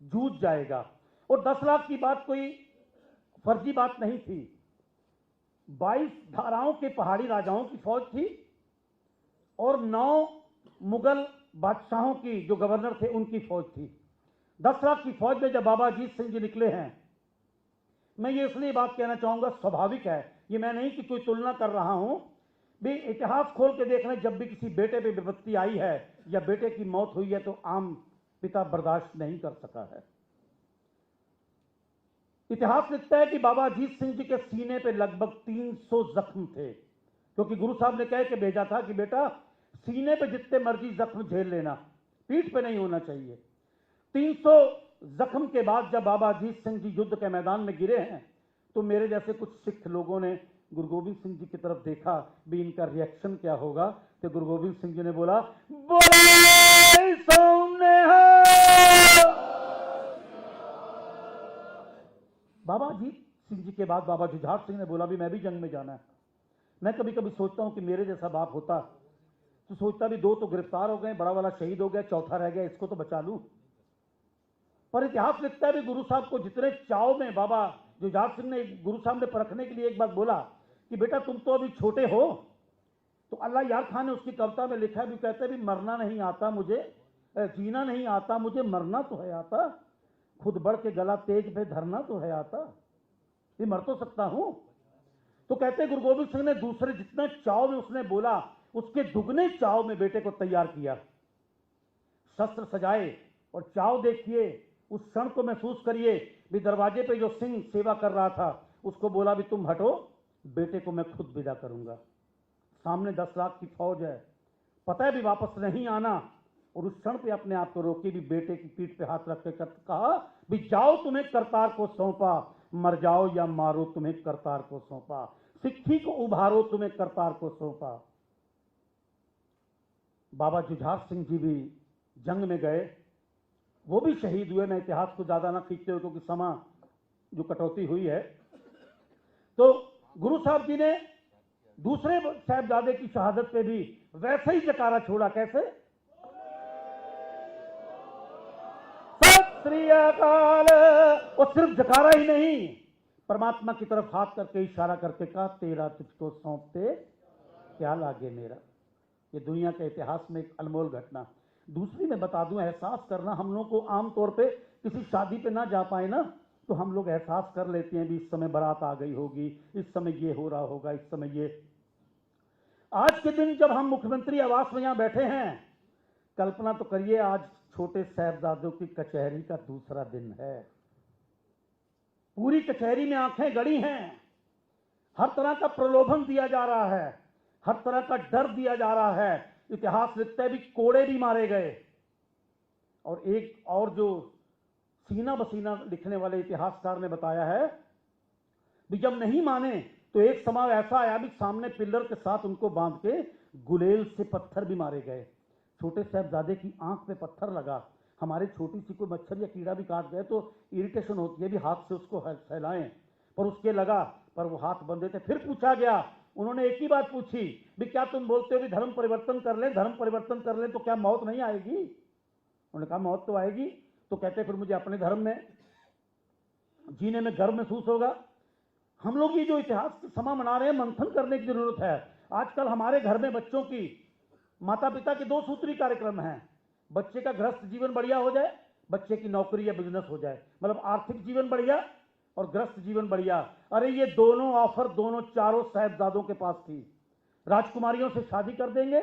जूझ जाएगा। और 10 लाख की बात कोई फर्जी बात नहीं थी। 22 धाराओं के पहाड़ी राजाओं की फौज थी और 9 मुगल बादशाहों की, जो गवर्नर थे, उनकी फौज थी। 10 लाख की फौज में जब बाबा अजीत सिंह जी निकले हैं, मैं ये इसलिए बात कहना चाहूंगा, स्वाभाविक है ये, मैं नहीं कि कोई तुलना कर रहा हूं भी। इतिहास खोल के देख रहे, जब भी किसी बेटे पे विपत्ति आई है या बेटे की मौत हुई है तो आम पिता बर्दाश्त नहीं कर सका है। इतिहास लिखता है कि बाबा अजीत सिंह जी के सीने पे लगभग 300 जख्म थे, क्योंकि गुरु साहब ने कह के भेजा था कि बेटा सीने पे जितने मर्जी जख्म झेल लेना, पीठ पे नहीं होना चाहिए। 300 जख्म के बाद जब बाबा अजीत सिंह जी युद्ध के मैदान में गिरे हैं तो मेरे जैसे कुछ सिख लोगों ने गुरु गोविंद सिंह जी की तरफ देखा भी इनका रिएक्शन क्या होगा। तो गुरु गोविंद सिंह जी ने बोला, बोले सोने बाबा अजीत सिंह जी के बाद बाबा जुझार सिंह ने बोला भी मैं भी जंग में जाना है। मैं कभी कभी सोचता हूं कि मेरे जैसा बाप होता तो सोचता भी 2 तो गिरफ्तार हो गए, बड़ा वाला शहीद हो गया, चौथा रह गया, इसको तो बचा लूं। पर इतिहास लिखता है भी गुरु साहब को जितने चाव में बाबा जुझार सिंह ने गुरु साहब ने परखने के लिए एक बात बोला कि बेटा तुम तो अभी छोटे हो। तो अल्लाह यार खान ने उसकी कविता में लिखा है भी, कहते भी मरना नहीं आता मुझे, जीना नहीं आता मुझे, मरना तो है आता, खुद बढ़ के गला तेज पे धरना तो है आता, ये मर तो सकता हूं। तो कहते गुरु गोविंद सिंह ने दूसरे जितने चाव में उसने बोला उसके दुगने चाव में बेटे को तैयार किया, शस्त्र सजाए और चाव देखिए, उस क्षण को महसूस करिए भी दरवाजे पे जो सिंह सेवा कर रहा था उसको बोला भी तुम हटो, बेटे को मैं खुद विदा करूंगा। सामने 10 लाख की फौज है, पता है भी वापस नहीं आना, और उस क्षण पे अपने आप को रोके भी बेटे की पीठ पे हाथ रख के कहा भी जाओ तुम्हें करतार को सौंपा, मर जाओ या मारो तुम्हें करतार को सौंपा, सिक्खी को उभारो तुम्हें करतार को सौंपा। बाबा जुझार सिंह जी भी जंग में गए, वो भी शहीद हुए। मैं इतिहास को ज्यादा ना खींचते हुए क्योंकि समा जो कटौती हुई है। तो गुरु साहब जी ने दूसरे साहिबजादे की शहादत पे भी वैसे ही जकारा छोड़ा। कैसे? सत श्री अकाल। वो सिर्फ जकारा ही नहीं, परमात्मा की तरफ हाथ करके इशारा करके कहा तेरा तुझको सौंपते क्या लागे मेरा। ये दुनिया के इतिहास में एक अनमोल घटना। दूसरी मैं बता दूं, एहसास करना, हम लोग को आमतौर पे किसी शादी पे ना जा पाए ना तो हम लोग एहसास कर लेते हैं भी इस समय बारात आ गई होगी, इस समय ये हो रहा होगा, इस समय ये। आज के दिन जब हम मुख्यमंत्री आवास में यहां बैठे हैं, कल्पना तो करिए आज छोटे साहिबजादों की कचहरी का दूसरा दिन है। पूरी कचहरी में आंखें गड़ी हैं, हर तरह का प्रलोभन दिया जा रहा है, हर तरह का डर दिया जा रहा है। इतिहास लिखता है भी कोड़े भी मारे गए। और एक और जो सीना बसीना लिखने वाले इतिहासकार ने बताया है भी जब नहीं माने तो एक समय ऐसा आया भी सामने पिलर के साथ उनको बांध के गुलेल से पत्थर भी मारे गए। छोटे साहिबजादे की आंख पे पत्थर लगा। हमारे छोटी सी कोई मच्छर या कीड़ा भी काट गए तो इरिटेशन होती है भी हाथ से उसको फैलाएं, पर उसके लगा, पर वो हाथ बंधे थे। फिर पूछा गया, उन्होंने एक ही बात पूछी भी क्या तुम बोलते हो भी धर्म परिवर्तन कर ले, धर्म परिवर्तन कर ले तो क्या मौत नहीं आएगी? उन्होंने कहा मौत तो आएगी। तो कहते फिर मुझे अपने धर्म में जीने में गर्व महसूस होगा। हम लोग ये जो इतिहास समा मना रहे हैं, मंथन करने की जरूरत है। आजकल हमारे घर में बच्चों की, माता पिता के 2 सूत्री कार्यक्रम हैं। बच्चे का गृहस्थ जीवन बढ़िया हो जाए, बच्चे की नौकरी या बिजनेस हो जाए, मतलब आर्थिक जीवन बढ़िया और गृहस्थ जीवन बढ़िया। अरे ये दोनों ऑफर दोनों चारों साहिबजादों के पास थी। राजकुमारियों से शादी कर देंगे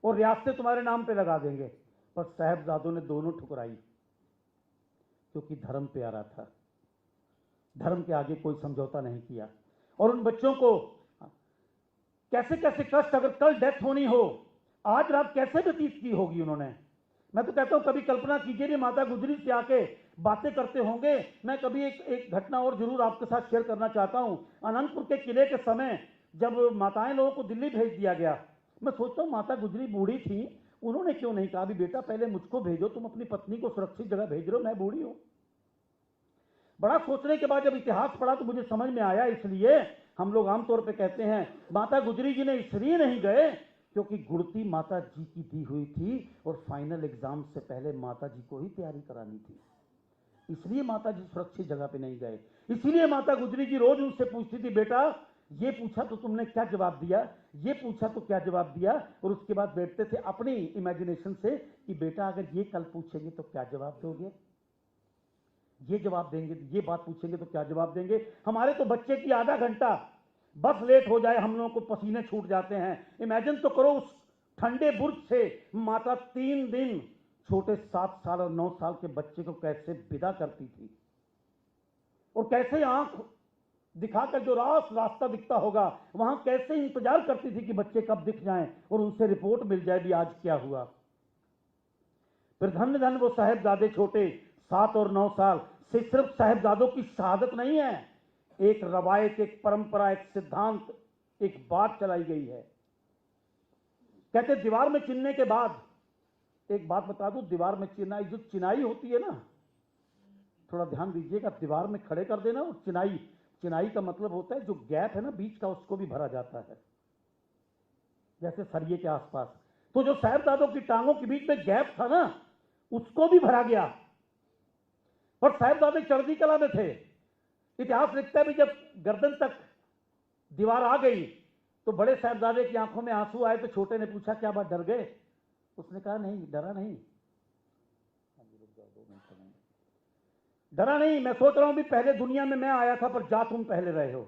और रियासतें तुम्हारे नाम पे लगा देंगे, पर साहिबजादों ने दोनों ठुकराई क्योंकि धर्म प्यारा था। धर्म के आगे कोई समझौता नहीं किया। और उन बच्चों को कैसे कैसे कष्ट, अगर कल डेथ होनी हो, आज रात कैसे व्यतीत की होगी उन्होंने। मैं तो कहता हूं कभी कल्पना कीजिए भी माता गुजरी से आके बातें करते होंगे। मैं कभी एक घटना और जरूर आपके साथ शेयर करना चाहता हूं। अनंतपुर के किले के समय जब माताएं लोगों को दिल्ली भेज दिया गया, मैं सोचता हूं माता गुजरी बूढ़ी थी, उन्होंने क्यों नहीं कहा भी बेटा पहले मुझको भेजो, तुम अपनी पत्नी को सुरक्षित जगह भेज रहे हो, मैं बूढ़ी हूं। बड़ा सोचने के बाद जब इतिहास पढ़ा तो मुझे समझ में आया। इसलिए हम लोग आमतौर पर कहते हैं माता गुजरी जी ने इसलिए नहीं गए क्योंकि गुड़ती माता जी की दी हुई थी और फाइनल एग्जाम से पहले माता जी को ही तैयारी करानी थी, इसलिए माता जी सुरक्षित जगह पे नहीं गए। इसीलिए माता गुजरी जी रोज उनसे पूछती थी, बेटा ये पूछा तो तुमने क्या जवाब दिया, ये पूछा तो क्या जवाब दिया। और उसके बाद बैठते थे अपनी इमेजिनेशन से कि बेटा अगर ये कल पूछेंगे तो क्या जवाब दोगे, ये जवाब देंगे, ये बात पूछेंगे तो क्या जवाब देंगे। हमारे तो बच्चे की आधा घंटा बस लेट हो जाए हम लोगों को पसीने छूट जाते हैं। इमेजिन तो करो उस ठंडे बुर्ज से माता 3 दिन छोटे 7 साल और 9 साल के बच्चे को कैसे विदा करती थी, और कैसे आंख दिखाकर जो रास्ता दिखता होगा वहां कैसे इंतजार करती थी कि बच्चे कब दिख जाएं और उनसे रिपोर्ट मिल जाए भी आज क्या हुआ। फिर धन्य धन्य वो साहिबजादे छोटे 7 और 9 साल से सिर्फ साहिबजादों की शहादत नहीं है, एक रवायत, एक परंपरा, एक सिद्धांत, एक बात चलाई गई है। कहते दीवार में चिनने के बाद, एक बात बता दूं, दीवार में चिनाई, जो चिनाई होती है ना, थोड़ा ध्यान दीजिएगा, दीवार में खड़े कर देना, और चिनाई, चिनाई का मतलब होता है जो गैप है ना बीच का, उसको भी भरा जाता है, जैसे सरिये के आसपास। तो जो साहिबजादों की टांगों के बीच में गैप था ना, उसको भी भरा गया। और साहिबजादे चढ़ती कला में थे। इतिहास लिखता है भी जब गर्दन तक दीवार आ गई तो बड़े साहिबजादे की आंखों में आंसू आए, तो छोटे ने पूछा क्या बात, डर गए? उसने कहा नहीं, डरा नहीं, डरा नहीं, मैं सोच रहा हूं भी पहले दुनिया में मैं आया था पर जा तुम पहले रहे हो।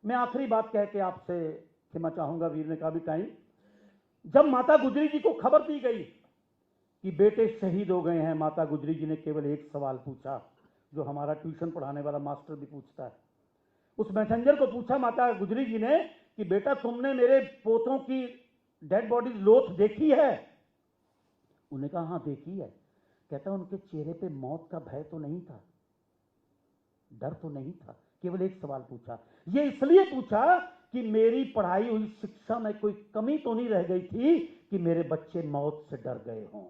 मैं आखिरी बात कह के आपसे क्षमा चाहूंगा, वीर ने कहा भी टाइम। जब माता गुजरी जी को खबर दी गई कि बेटे शहीद हो गए हैं, माता गुजरी जी ने केवल एक सवाल पूछा, जो हमारा ट्यूशन पढ़ाने वाला मास्टर भी पूछता है। उस मैसेंजर को पूछा माता गुजरी जी ने कि बेटा तुमने मेरे पोतों की डेड बॉडी लोथ देखी है? उन्हें कहा हाँ देखी है। कहता उनके चेहरे पे मौत का भय तो नहीं था, डर तो नहीं था, केवल एक सवाल पूछा। ये इसलिए पूछा कि मेरी पढ़ाई हुई शिक्षा में कोई कमी तो नहीं रह गई थी कि मेरे बच्चे मौत से डर गए हों।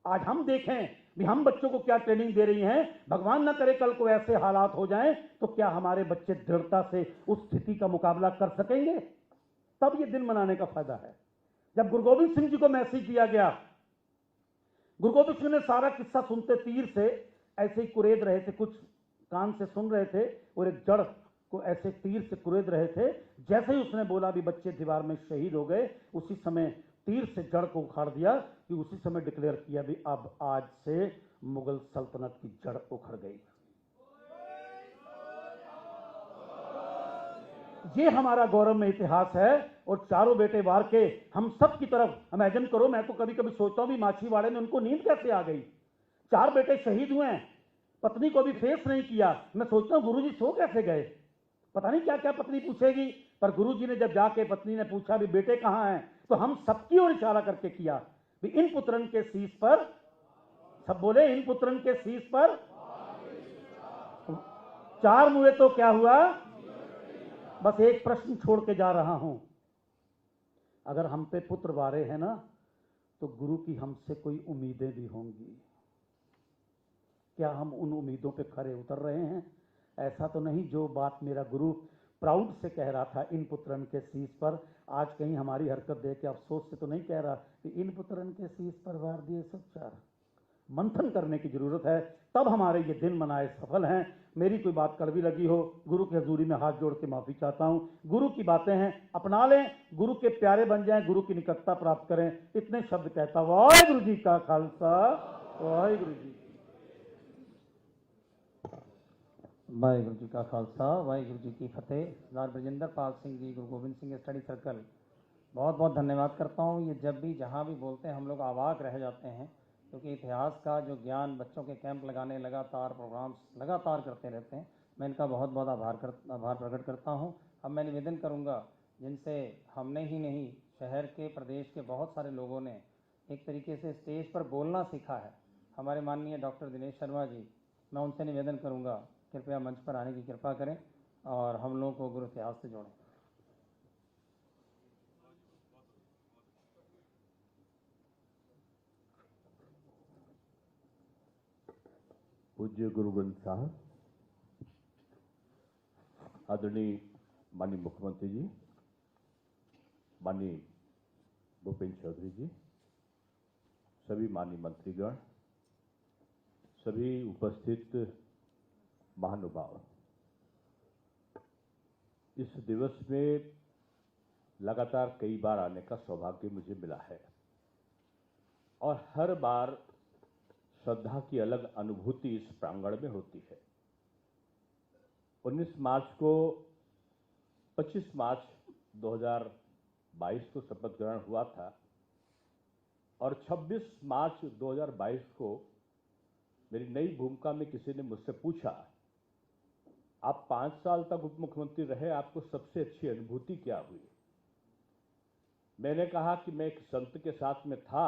आज हम देखें भी हम बच्चों को क्या ट्रेनिंग दे रही हैं। भगवान ना करे कल को ऐसे हालात हो जाएं तो क्या हमारे बच्चे दृढ़ता से उस स्थिति का मुकाबला कर सकेंगे? तब ये दिन मनाने का फायदा है। जब गुरु गोविंद सिंह जी को मैसेज दिया गया, गुरु गोविंद सिंह ने सारा किस्सा सुनते तीर से ऐसे ही कुरेद रहे थे, कुछ कान से सुन रहे थे और एक जड़ को ऐसे तीर से कुरेद रहे थे। जैसे ही उसने बोला भी बच्चे दीवार में शहीद हो गए, उसी समय तीर से जड़ को उखाड़ दिया, कि उसी समय डिक्लेयर किया भी अब आज से मुगल सल्तनत की जड़ उखड़ गई। ये हमारा गौरव में इतिहास है। और चारों बेटे वार के हम सब की तरफ इमेजिन करो, मैं तो कभी कभी सोचता हूं भी माछीवाड़े में उनको नींद कैसे आ गई। 4 बेटे शहीद हुए हैं, पत्नी को भी फेस नहीं किया। मैं सोचता हूं गुरुजी सो कैसे गए, पता नहीं क्या क्या पत्नी पूछेगी। पर गुरुजी ने जब जाके पत्नी ने पूछा भी बेटे कहां हैं, तो हम सबकी ओर इशारा करके किया भी इन पुत्रन के शीश पर, सब बोले इन पुत्रन के शीश पर 4 मुए तो क्या हुआ। बस एक प्रश्न छोड़ के जा रहा हूं, अगर हम पे पुत्र वारे हैं ना, तो गुरु की हमसे कोई उम्मीदें भी होंगी। क्या हम उन उम्मीदों पे खरे उतर रहे हैं? ऐसा तो नहीं जो बात मेरा गुरु प्राउड से कह रहा था इन पुत्रन के शीश पर, आज कहीं हमारी हरकत देख के अफसोस से तो नहीं कह रहा कि इन पुत्रन के शीश पर वार दिए सब 4। मंथन करने की जरूरत है, तब हमारे ये दिन मनाए सफल हैं। मेरी कोई बात कड़वी लगी हो, गुरु की हजूरी में हाथ जोड़ के माफी चाहता हूं। गुरु की बातें हैं, अपना लें, गुरु के प्यारे बन जाएं, गुरु की निकटता प्राप्त करें। इतने शब्द कहता वाहिगुरु जी का खालसा, वाहिगुरु जी वाहिगुरु जी का खालसा, वाहिगुरु जी की फतेह। सरदार ब्रजेंद्र पाल सिंह जी, गुरु गोविंद सिंह स्टडी सर्कल, बहुत बहुत धन्यवाद करता हूँ। ये जब भी जहाँ भी बोलते हैं हम लोग अवाक रह जाते हैं, क्योंकि इतिहास का जो ज्ञान बच्चों के कैंप लगाने, लगातार प्रोग्राम्स लगातार करते रहते हैं। मैं इनका बहुत बहुत आभार प्रकट करता हूँ। अब मैं निवेदन करूँगा, जिनसे हमने ही नहीं, शहर के, प्रदेश के बहुत सारे लोगों ने एक तरीके से स्टेज पर बोलना सीखा है, हमारे माननीय डॉक्टर दिनेश शर्मा जी, मैं उनसे निवेदन करूँगा कृपया मंच पर आने की कृपा करें और हम लोगों को गुरु इतिहास से जोड़ें। पूज्य गुरु ग्रंथ साहब, आदरणीय माननीय मुख्यमंत्री जी, माननीय भूपेंद्र चौधरी जी, सभी माननीय मंत्रीगण, सभी उपस्थित महानुभाव, इस दिवस में लगातार कई बार आने का सौभाग्य मुझे मिला है और हर बार श्रद्धा की अलग अनुभूति इस प्रांगण में होती है। 19 मार्च को 25 मार्च 2022 को शपथ ग्रहण हुआ था और 26 मार्च 2022 को मेरी नई भूमिका में किसी ने मुझसे पूछा, आप 5 साल तक उप मुख्यमंत्री रहे, आपको सबसे अच्छी अनुभूति क्या हुई? मैंने कहा कि मैं एक संत के साथ में था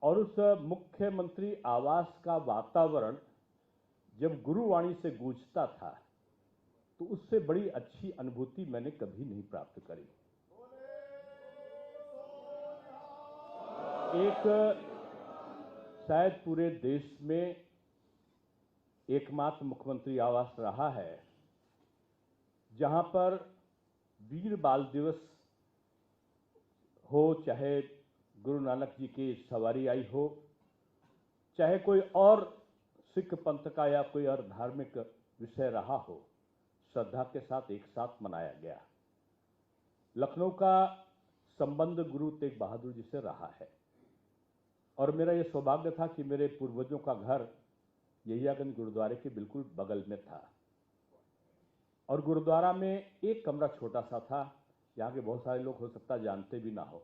और उस मुख्यमंत्री आवास का वातावरण जब गुरुवाणी से गूंजता था तो उससे बड़ी अच्छी अनुभूति मैंने कभी नहीं प्राप्त करी। एक शायद पूरे देश में एकमात्र मुख्यमंत्री आवास रहा है जहां पर वीर बाल दिवस हो, चाहे गुरु नानक जी की सवारी आई हो, चाहे कोई और सिख पंथ का या कोई और धार्मिक विषय रहा हो, श्रद्धा के साथ एक साथ मनाया गया। लखनऊ का संबंध गुरु तेग बहादुर जी से रहा है और मेरा यह सौभाग्य था कि मेरे पूर्वजों का घर यहियागंज गुरुद्वारे के बिल्कुल बगल में था और गुरुद्वारा में एक कमरा छोटा सा था। यहाँ के बहुत सारे लोग हो सकता जानते भी ना हो,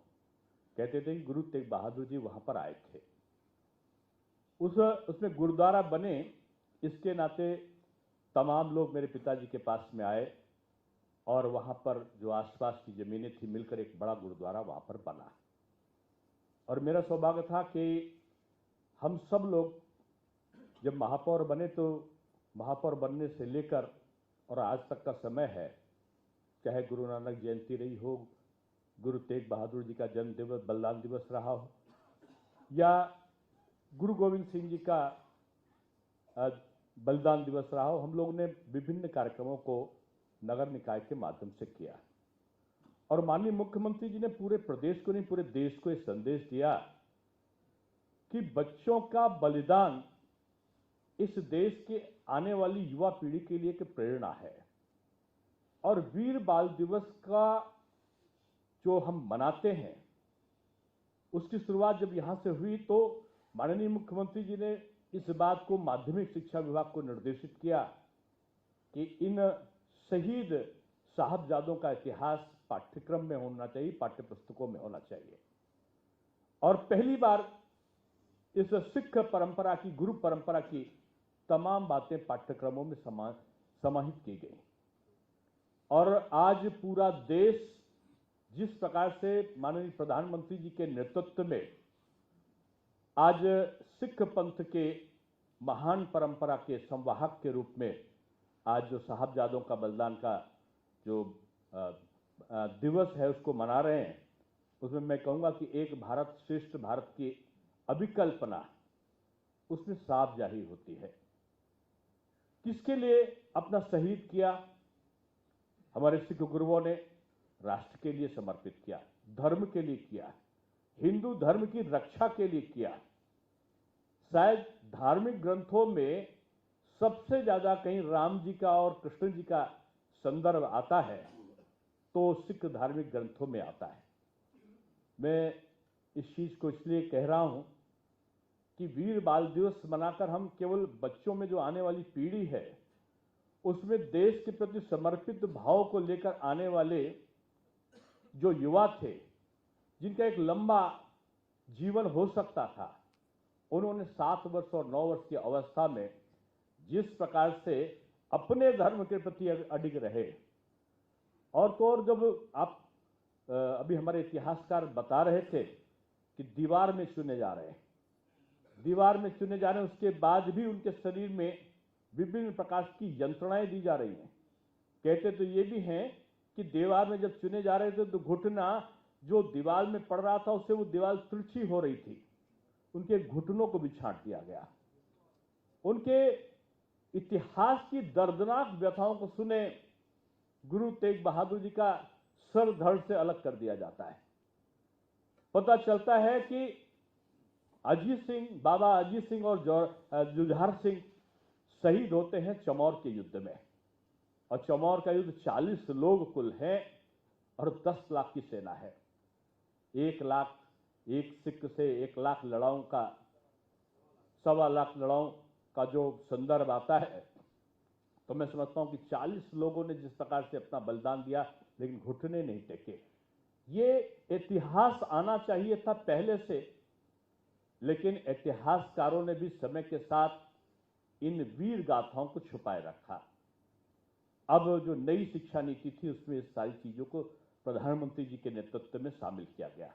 कहते थे कि गुरु तेग बहादुर जी वहां पर आए थे। उसमें गुरुद्वारा बने, इसके नाते तमाम लोग मेरे पिताजी के पास में आए और वहां पर जो आसपास की जमीनें थी मिलकर एक बड़ा गुरुद्वारा वहां पर बना। और मेरा सौभाग्य था कि हम सब लोग जब महापौर बने तो महापौर बनने से लेकर और आज तक का समय है, चाहे गुरु नानक जयंती रही हो, गुरु तेग बहादुर जी का जन्म दिवस बलिदान दिवस रहा हो, या गुरु गोविंद सिंह जी का बलिदान दिवस रहा हो, हम लोग ने विभिन्न कार्यक्रमों को नगर निकाय के माध्यम से किया। और माननीय मुख्यमंत्री जी ने पूरे प्रदेश को नहीं पूरे देश को एक संदेश दिया कि बच्चों का बलिदान इस देश के आने वाली युवा पीढ़ी के लिए एक प्रेरणा है। और वीर बाल दिवस का जो हम मनाते हैं उसकी शुरुआत जब यहां से हुई तो माननीय मुख्यमंत्री जी ने इस बात को माध्यमिक शिक्षा विभाग को निर्देशित किया कि इन शहीद साहबजादों का इतिहास पाठ्यक्रम में होना चाहिए, पाठ्य पुस्तकों में होना चाहिए। और पहली बार इस सिख परंपरा की, गुरु परंपरा की तमाम बातें पाठ्यक्रमों में समाहित की गई। और आज पूरा देश जिस प्रकार से माननीय प्रधानमंत्री जी के नेतृत्व में आज सिख पंथ के महान परंपरा के संवाहक के रूप में आज जो साहबजादों का बलिदान का जो दिवस है उसको मना रहे हैं, उसमें मैं कहूंगा कि एक भारत श्रेष्ठ भारत की अभिकल्पना उसमें साफ जाहिर होती है। किसके लिए अपना शहीद किया? हमारे सिख गुरुओं ने राष्ट्र के लिए समर्पित किया, धर्म के लिए किया, हिंदू धर्म की रक्षा के लिए किया। शायद धार्मिक ग्रंथों में सबसे ज्यादा कहीं राम जी का और कृष्ण जी का संदर्भ आता है तो सिख धार्मिक ग्रंथों में आता है। मैं इस चीज को इसलिए कह रहा हूं कि वीर बाल दिवस मनाकर हम केवल बच्चों में जो आने वाली पीढ़ी है उसमें देश के प्रति समर्पित भाव को लेकर आने वाले जो युवा थे, जिनका एक लंबा जीवन हो सकता था, उन्होंने 7 वर्ष और 9 वर्ष की अवस्था में जिस प्रकार से अपने धर्म के प्रति अडिग रहे। और तो और जब आप अभी हमारे इतिहासकार बता रहे थे कि दीवार में चुने जा रहे हैं, दीवार में चुने जा रहे हैं, उसके बाद भी उनके शरीर में विभिन्न प्रकार की यंत्रणाएं दी जा रही हैं। कहते तो ये भी हैं कि दीवार में जब चुने जा रहे थे तो घुटना जो दीवार में पड़ रहा था उससे वो दीवार तिरछी हो रही थी, उनके घुटनों को भी छांट दिया गया। उनके इतिहास की दर्दनाक व्यथाओं को सुने गुरु तेग बहादुर जी का सर धड़ से अलग कर दिया जाता है। पता चलता है कि अजीत सिंह, बाबा अजीत सिंह और जुझार सिंह शहीद होते हैं चमौर के युद्ध में। और चमौर का युद्ध 40 लोग कुल हैं और 10 लाख की सेना है। 1 लाख, एक सिख से 1 लाख लड़ाऊं का, 1.25 लाख लड़ाऊं का जो संदर्भ आता है तो मैं समझता हूं कि 40 लोगों ने जिस प्रकार से अपना बलिदान दिया लेकिन घुटने नहीं टेके। ये इतिहास आना चाहिए था पहले से, लेकिन इतिहासकारों ने भी समय के साथ इन वीर गाथाओं को छुपाए रखा। अब जो नई शिक्षा नीति थी उसमें इस सारी चीजों को प्रधानमंत्री जी के नेतृत्व में शामिल किया गया।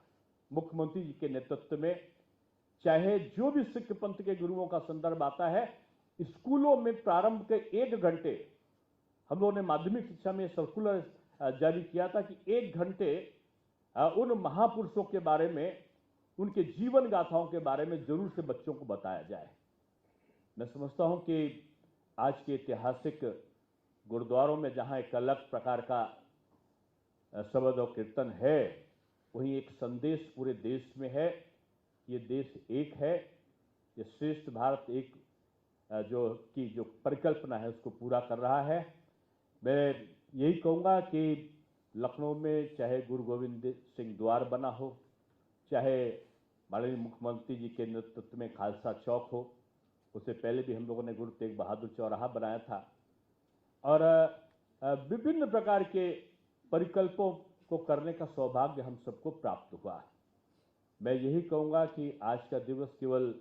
मुख्यमंत्री जी के नेतृत्व में चाहे जो भी सिख पंथ के गुरुओं का संदर्भ आता है, स्कूलों में प्रारंभ के 1 घंटे, हम लोगों ने माध्यमिक शिक्षा में सर्कुलर जारी किया था कि 1 घंटे उन महापुरुषों के बारे में, उनके जीवन गाथाओं के बारे में जरूर से बच्चों को बताया जाए। मैं समझता हूं कि आज के ऐतिहासिक गुरुद्वारों में जहां एक अलग प्रकार का शब्द और कीर्तन है, वहीं एक संदेश पूरे देश में है। ये देश एक है, ये श्रेष्ठ भारत एक जो परिकल्पना है उसको पूरा कर रहा है। मैं यही कहूँगा कि लखनऊ में चाहे गुरु गोविंद सिंह द्वार बना हो, चाहे माननीय मुख्यमंत्री जी के नेतृत्व में खालसा चौक हो, उससे पहले भी हम लोगों ने गुरु तेग बहादुर चौराहा बनाया था, और विभिन्न प्रकार के परिकल्पों को करने का सौभाग्य हम सबको प्राप्त हुआ। मैं यही कहूँगा कि आज का दिवस केवल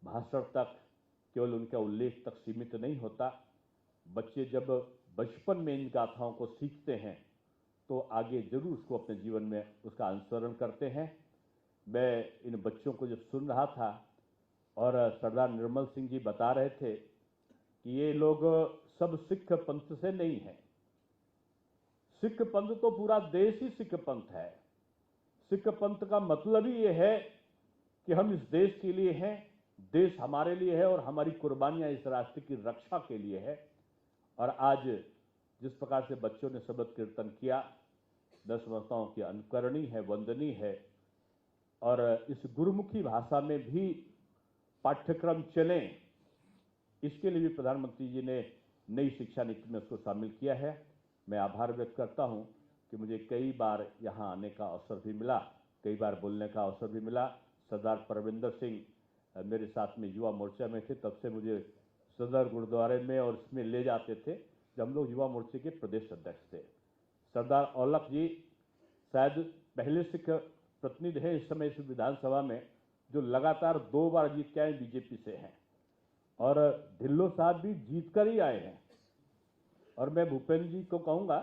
भाषण तक, केवल उनका उल्लेख तक सीमित नहीं होता। बच्चे जब बचपन में इन गाथाओं को सीखते हैं तो आगे जरूर उसको अपने जीवन में उसका अनुसरण करते हैं। मैं इन बच्चों को जब सुन रहा था और सरदार निर्मल सिंह जी बता रहे थे कि ये लोग सब सिख पंथ से नहीं हैं। सिख पंथ तो पूरा देश ही सिख पंथ है। सिख पंथ का मतलब ही ये है कि हम इस देश के लिए हैं, देश हमारे लिए है और हमारी कुर्बानियां इस राष्ट्र की रक्षा के लिए है। और आज जिस प्रकार से बच्चों ने शबद कीर्तन किया, 10 वर्षों की अनुकरणीय है, वंदनीय है। और इस गुरुमुखी भाषा में भी पाठ्यक्रम चले, इसके लिए भी प्रधानमंत्री जी ने नई शिक्षा नीति में उसको शामिल किया है। मैं आभार व्यक्त करता हूं कि मुझे कई बार यहां आने का अवसर भी मिला, कई बार बोलने का अवसर भी मिला। सरदार परविंदर सिंह मेरे साथ में युवा मोर्चा में थे, तब से मुझे सदर गुरुद्वारे में और इसमें ले जाते थे जब हम लोग युवा मोर्चे के प्रदेश अध्यक्ष थे। सरदार औलख जी शायद पहले सिख प्रतिनिधि हैं इस समय इस विधानसभा में जो लगातार 2 बार जीत के आए, बीजेपी से हैं, और ढिल्लो साहब भी जीत कर ही आए हैं। और मैं भूपेंद्र जी को कहूंगा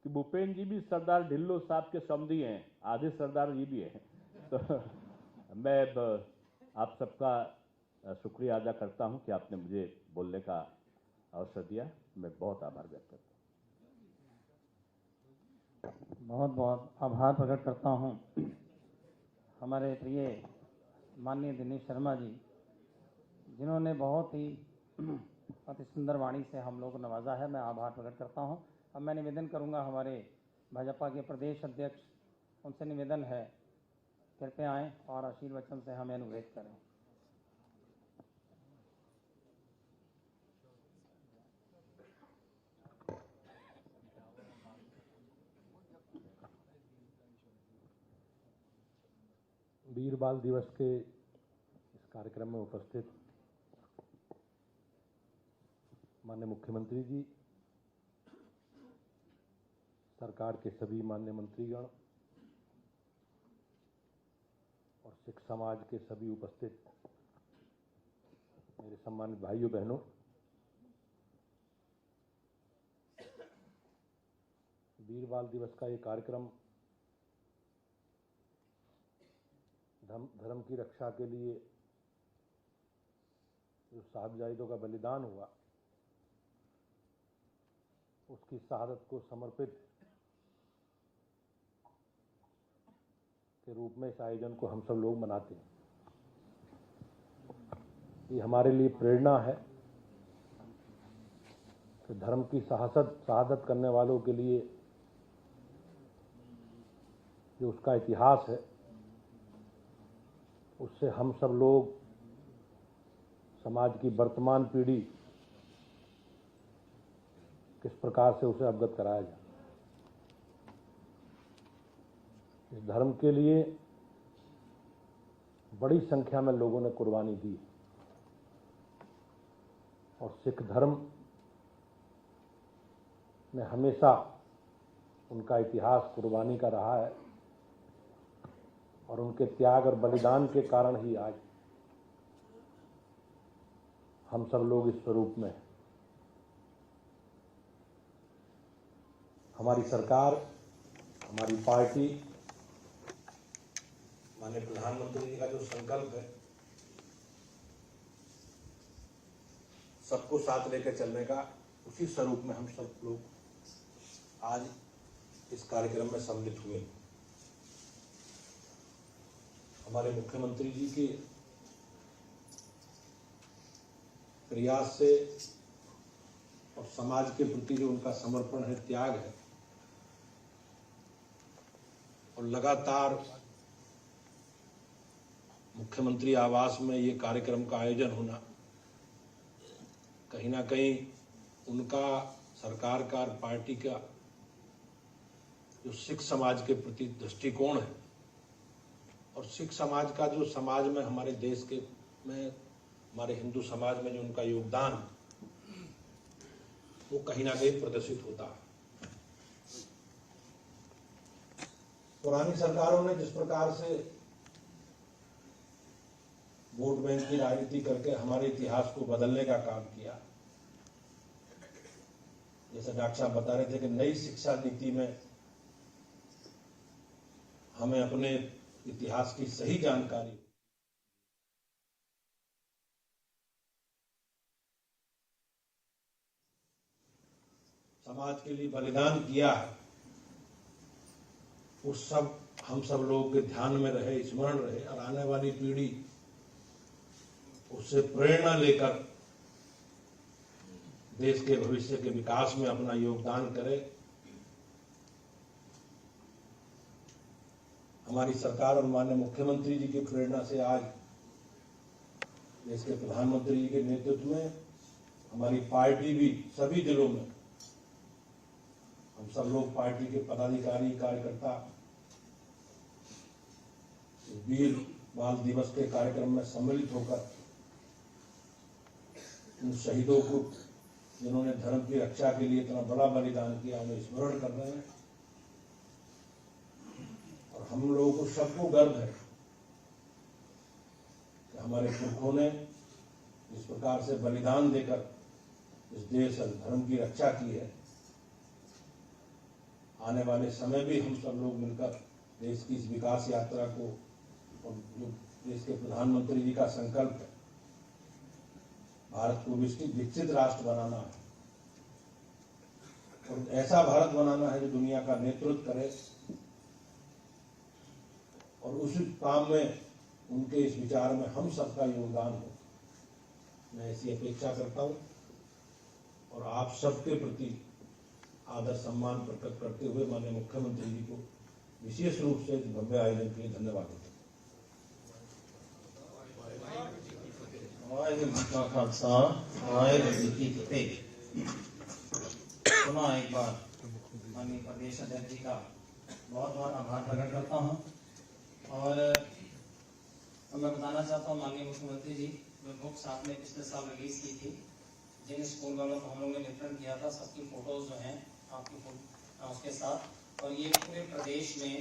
कि भूपेंद्र जी भी सरदार ढिल्लो साहब के समधी हैं, आधे सरदार जी भी हैं। तो मैं आप सबका शुक्रिया अदा करता हूं कि आपने मुझे बोलने का अवसर दिया। मैं बहुत आभार व्यक्त करता हूं। बहुत बहुत आभार प्रकट करता हूं हमारे प्रिय माननीय दिनेश शर्मा जी, जिन्होंने बहुत ही अति सुंदर वाणी से हम लोग को नवाजा है। मैं आभार प्रकट करता हूं। अब मैं निवेदन करूंगा हमारे भाजपा के प्रदेश अध्यक्ष, उनसे निवेदन है कृपया आएं और आशीर्वचन से हमें अनुग्रहित करें। वीर बाल दिवस के इस कार्यक्रम में उपस्थित माननीय मुख्यमंत्री जी, सरकार के सभी माननीय मंत्रीगण और सिख समाज के सभी उपस्थित मेरे सम्मानित भाइयों बहनों, वीर बाल दिवस का ये कार्यक्रम धर्म की रक्षा के लिए जो साहबजादों का बलिदान हुआ, उसकी शहादत को समर्पित के रूप में इस आयोजन को हम सब लोग मनाते हैं। ये हमारे लिए प्रेरणा है कि धर्म की शहादत करने वालों के लिए जो उसका इतिहास है, उससे हम सब लोग, समाज की वर्तमान पीढ़ी, किस प्रकार से उसे अवगत कराया जाए। इस धर्म के लिए बड़ी संख्या में लोगों ने कुर्बानी दी और सिख धर्म ने हमेशा उनका इतिहास कुर्बानी का रहा है और उनके त्याग और बलिदान के कारण ही आज हम सब लोग इस स्वरूप में हैं। हमारी सरकार, हमारी पार्टी, माननीय प्रधानमंत्री जी का जो संकल्प है सबको साथ लेकर चलने का उसी स्वरूप में हम सब लोग आज इस कार्यक्रम में सम्मिलित हुए। हमारे मुख्यमंत्री जी के प्रयास से और समाज के प्रति जो उनका समर्पण है, त्याग है, और लगातार मुख्यमंत्री आवास में ये कार्यक्रम का आयोजन होना, कहीं ना कहीं उनका, सरकार का, पार्टी का जो सिख समाज के प्रति दृष्टिकोण है और सिख समाज का जो समाज में हमारे देश के में हमारे हिंदू समाज में जो उनका योगदान, वो कहीं ना कहीं प्रदर्शित होता है। पुरानी सरकारों ने जिस प्रकार से वोट बैंक की राजनीति करके हमारे इतिहास को बदलने का काम किया, जैसे डॉक्टर साहब बता रहे थे कि नई शिक्षा नीति में हमें अपने इतिहास की सही जानकारी, समाज के लिए बलिदान किया है, उस सब हम सब लोग के ध्यान में रहे, स्मरण रहे, और आने वाली पीढ़ी उससे प्रेरणा लेकर देश के भविष्य के विकास में अपना योगदान करे। हमारी सरकार और माननीय मुख्यमंत्री जी की प्रेरणा से आज देश के प्रधानमंत्री जी के नेतृत्व में हमारी पार्टी भी सभी जिलों में, हम सब लोग पार्टी के पदाधिकारी, कार्यकर्ता वीर बाल दिवस के कार्यक्रम में सम्मिलित होकर उन शहीदों को, जिन्होंने धर्म की रक्षा के लिए इतना बड़ा बलिदान किया, उन्हें स्मरण कर रहे हैं। और हम लोगों को सबको गर्व है कि हमारे पुरखों ने जिस प्रकार से बलिदान देकर इस देश और धर्म की रक्षा की है, आने वाले समय भी हम सब लोग मिलकर देश की इस विकास यात्रा को, और जो देश के प्रधानमंत्री जी का संकल्प है, भारत को विकसित राष्ट्र बनाना है और ऐसा भारत बनाना है जो दुनिया का नेतृत्व करे, और उस काम में उनके इस विचार में हम सबका योगदान हो। मैं ऐसी अपेक्षा करता हूं और आप सबके प्रति आदर सम्मान प्रकट करते हुए माननीय मुख्यमंत्री जी को विशेष रूप से इस भव्य आयोजन के लिए धन्यवाद देता हूं। वाहेगुरु जी का खालसा, वाहेगुरु जी की फतेह। पुनः एक बार माननीय प्रदेश अध्यक्ष जी का बहुत बहुत आभार प्रकट करता हूँ। और मैं बताना चाहता हूँ माननीय मुख्यमंत्री जी, जो बुक्स आपने पिछले साल रिलीज की थी, जिन स्कूल वालों को हम लोग ने वितरण किया था, सबकी फोटोज जो हैं आपकी उसके साथ, और ये पूरे प्रदेश में,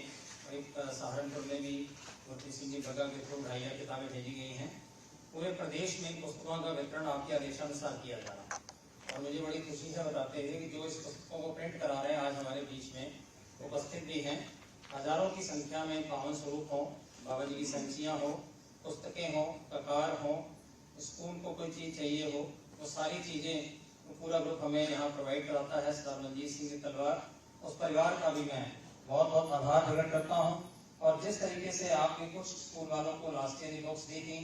एक सहारनपुर में भी मूर्ति सिंह जी बगा के थ्रू 2,500 किताबें भेजी गई हैं। पूरे प्रदेश में पुस्तकों का वितरण आपके आदेशानुसार किया जा रहा है। और मुझे बड़ी खुशी से बताते हैं कि जो इस पुस्तकों को प्रिंट करा रहे हैं आज हमारे बीच में उपस्थित भी हैं, हजारों की संख्या में पावन स्वरूप हो, बाबा जी की संचियाँ हो, पुस्तकें हो, ककार हो, स्कूल को कोई चीज़ चाहिए हो, वो सारी चीज़ें पूरा ग्रुप हमें यहाँ प्रोवाइड कराता है। सरदार मनजीत सिंह तलवार, उस परिवार का भी मैं बहुत बहुत आभार प्रकट करता हूँ। और जिस तरीके से आपने कुछ स्कूल वालों को लास्ट ईयर बुक्स दी थी,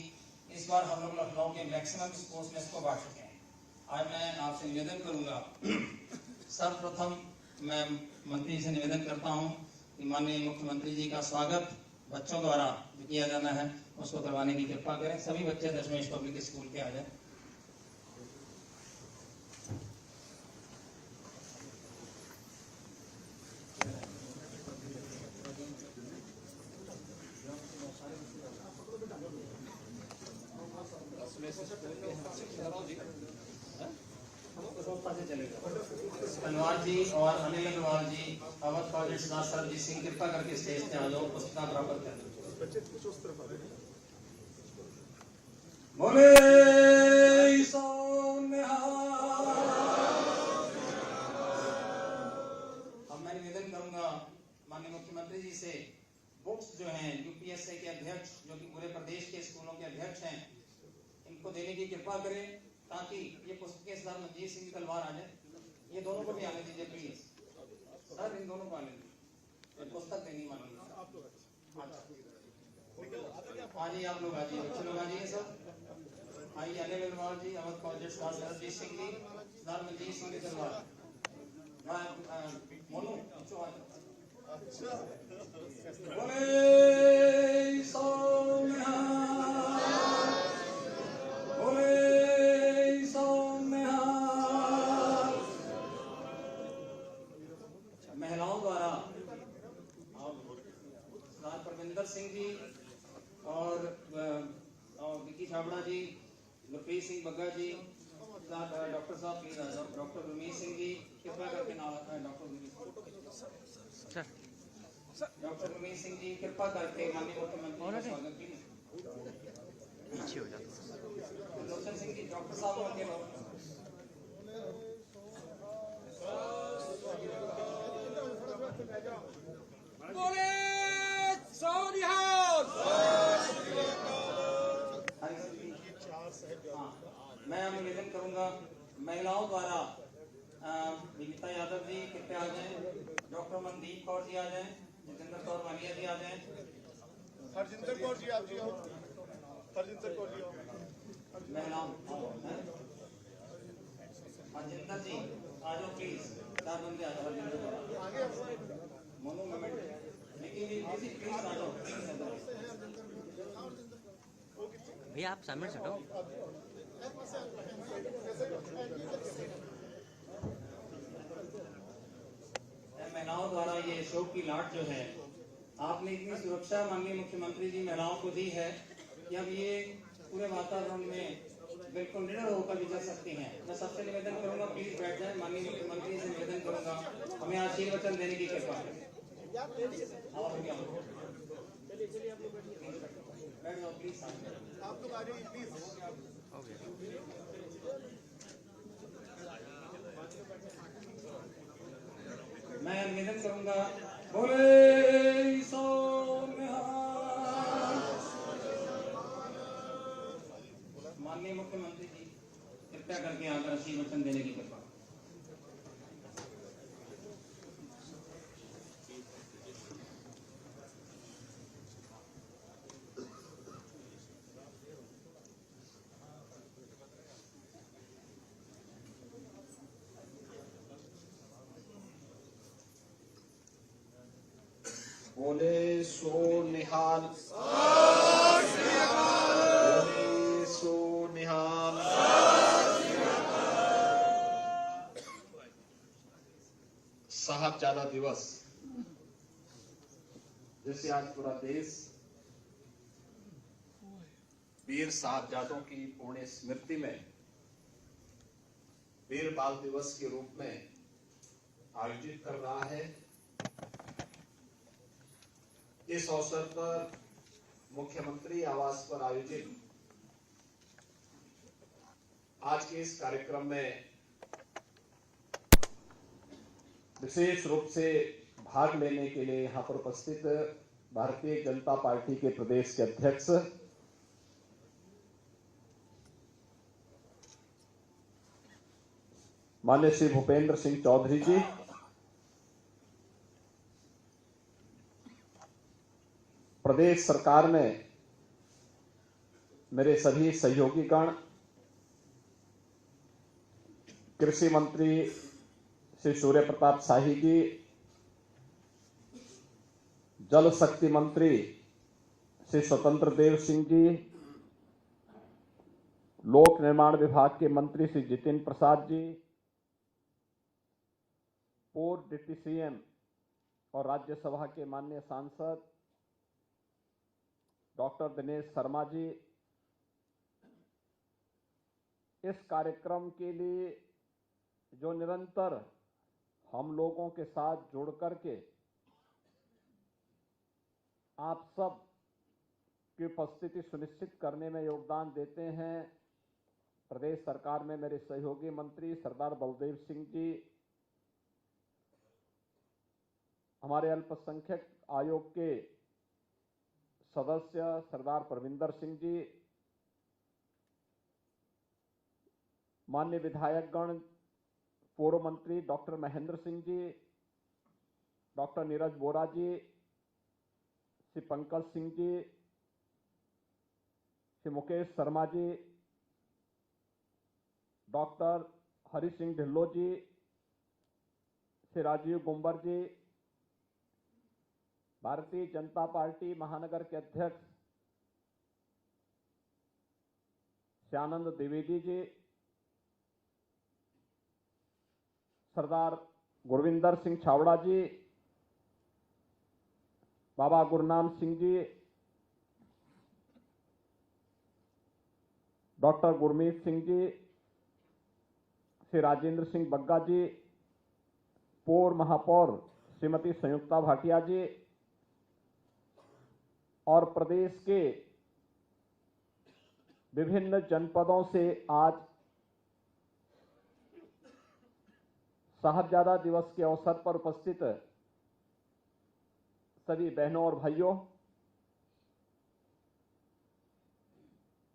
इस बार हम लोग लखनऊ के मैक्सिमम स्कूल्स में इसको बांट चुके हैं। आज मैं आपसे निवेदन करूंगा, सर्वप्रथम मैं मंत्री से निवेदन करता हूं कि माननीय मुख्यमंत्री जी का स्वागत बच्चों द्वारा जो किया जाना है उसको करवाने की कृपा करें। सभी बच्चे दशमेश पब्लिक स्कूल के आ जाए। तलवार जी और अनिल अग्रवाल जी, अवध कॉलेज सरजीत सिंह, कृपा करके स्टेज पे आ जाओ, पुस्तक प्राप्त कर बोले अब मैं निवेदन करूंगा माननीय मुख्यमंत्री जी से, बुक्स जो हैं यूपीएससी के अध्यक्ष, जो कि पूरे प्रदेश के स्कूलों के अध्यक्ष हैं, इनको देने की कृपा करें ताकि ये पुस्तकें सरदार मंजीत सिंह की तलवार आ जाए, ये दोनों को भी आने दीजिए प्लीज सर, इन दोनों को आने दीजिए, पुस्तक देनी मांगी। हाँ जी, आप लोग आ जाइए, बच्चे लोग आ जाइए सर। आइए अनिल अग्रवाल जी, अवध कॉलेज स्टाफ सरजीत सिंह जी, सरदार मंजीत सिंह की तलवार, मोनू बच्चों आ जाओ। बोले सोनिहाल, बोले सोनिहाल। महिलाओं द्वारा सरदार परविंदर सिंह जी और विकी छाबड़ा जी, गुरप्रीत सिंह बग्गा जी, डॉक्टर साहब प्लीज आ जाओ, डॉक्टर गुरमीत सिंह जी कृपया करके नाम रखा है, डॉक्टर गुरमीत सिंह जी कृपा करके माननीय मुख्यमंत्री का स्वागत प्लीज पीछे हो जाते। लोचन सिंह जी, डॉक्टर साहब आगे लो। बोले सोनिहाल। मैं निवेदन करूंगा महिलाओं द्वारा विनीता यादव जी कृपया आ जाएं, डॉक्टर मनदीप कौर जी आ जाएं, जितेंद्र कौर वालिया जी आ जाएं, हरजिंदर कौर जी आप जी आओ, हरजिंदर कौर जी आओ। महिलाओं हरजिंदर जी आ जाओ प्लीज, 4 बंदे आ जाओ, हरजिंदर मोनू मोमेंट लेकिन प्लीज आ जाओ भैया, आप सामने से हटो। महिलाओं द्वारा ये अशोक की लाट जो है, आपने इतनी सुरक्षा माननीय मुख्यमंत्री जी महिलाओं को दी है कि अब ये पूरे वातावरण में बिल्कुल निडर होकर भी चल सकती हैं। मैं सबसे निवेदन करूंगा प्लीज बैठ जाए, माननीय मुख्यमंत्री से निवेदन करूंगा हमें आशीर्वचन देने की कृपा करें। और क्या बैठ जाओ प्लीज, आप लोग आ जाइए प्लीज। मैं निवेदन करूंगा बोले सोनिहाल। माननीय मुख्यमंत्री जी कृपया करके आकर आशीर्वचन देने की कृपा। बोले सोनिहाल, बोले सोनिहाल। साहबजादा दिवस, जैसे आज पूरा देश वीर साहबजादों की पुण्य स्मृति में वीर बाल दिवस के रूप में आयोजित कर रहा है। इस अवसर पर मुख्यमंत्री आवास पर आयोजित आज के इस कार्यक्रम में विशेष रूप से भाग लेने के लिए यहां पर उपस्थित भारतीय जनता पार्टी के प्रदेश के अध्यक्ष माननीय श्री भूपेंद्र सिंह चौधरी जी, प्रदेश सरकार में मेरे सभी सहयोगी गण, कृषि मंत्री श्री सूर्य प्रताप शाही जी, जल शक्ति मंत्री श्री स्वतंत्र देव सिंह जी, लोक निर्माण विभाग के मंत्री श्री जितेंद्र प्रसाद जी, पूर्व डिप्टी सीएम और राज्यसभा के माननीय सांसद डॉक्टर दिनेश शर्मा जी, इस कार्यक्रम के लिए जो निरंतर हम लोगों के साथ जुड़ करके आप सब की उपस्थिति सुनिश्चित करने में योगदान देते हैं, प्रदेश सरकार में मेरे सहयोगी मंत्री सरदार बलदेव सिंह जी, हमारे अल्पसंख्यक आयोग के सदस्य सरदार परविंदर सिंह जी, माननीय विधायकगण, पूर्व मंत्री डॉक्टर महेंद्र सिंह जी, डॉक्टर नीरज बोरा जी, श्री पंकज सिंह जी, श्री मुकेश शर्मा जी, डॉक्टर हरि सिंह ढिल्लो जी, श्री राजीव गुंबर जी, भारतीय जनता पार्टी महानगर के अध्यक्ष श्री आनंद द्विवेदी जी, सरदार गुरविंदर सिंह छावड़ा जी, बाबा गुरनाम सिंह जी, डॉक्टर गुरमीत सिंह जी, श्री राजेंद्र सिंह बग्गा जी, पूर्व महापौर श्रीमती संयुक्ता भाटिया जी और प्रदेश के विभिन्न जनपदों से आज साहबजादा दिवस के अवसर पर उपस्थित सभी बहनों और भाइयों,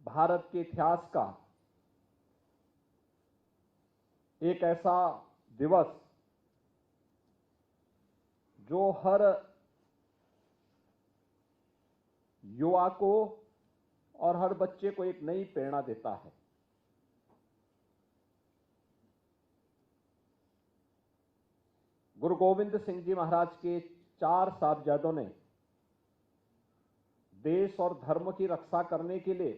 भारत के इतिहास का एक ऐसा दिवस जो हर युवा को और हर बच्चे को एक नई प्रेरणा देता है। गुरु गोविंद सिंह जी महाराज के 4 साहबजादों ने देश और धर्म की रक्षा करने के लिए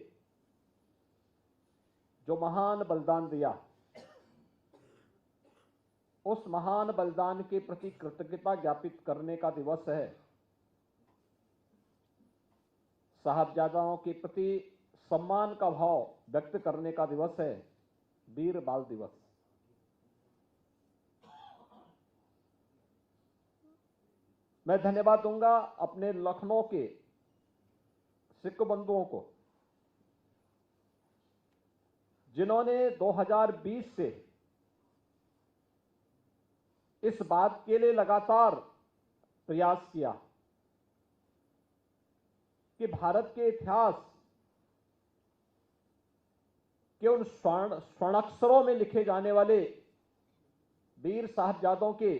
जो महान बलिदान दिया, उस महान बलिदान के प्रति कृतज्ञता ज्ञापित करने का दिवस है। साहबजादाओं के प्रति सम्मान का भाव व्यक्त करने का दिवस है वीर बाल दिवस। मैं धन्यवाद दूंगा अपने लखनऊ के सिख बंधुओं को, जिन्होंने 2020 से इस बात के लिए लगातार प्रयास किया कि भारत के इतिहास के उन स्वर्णाक्षरों में लिखे जाने वाले वीर साहबजादों के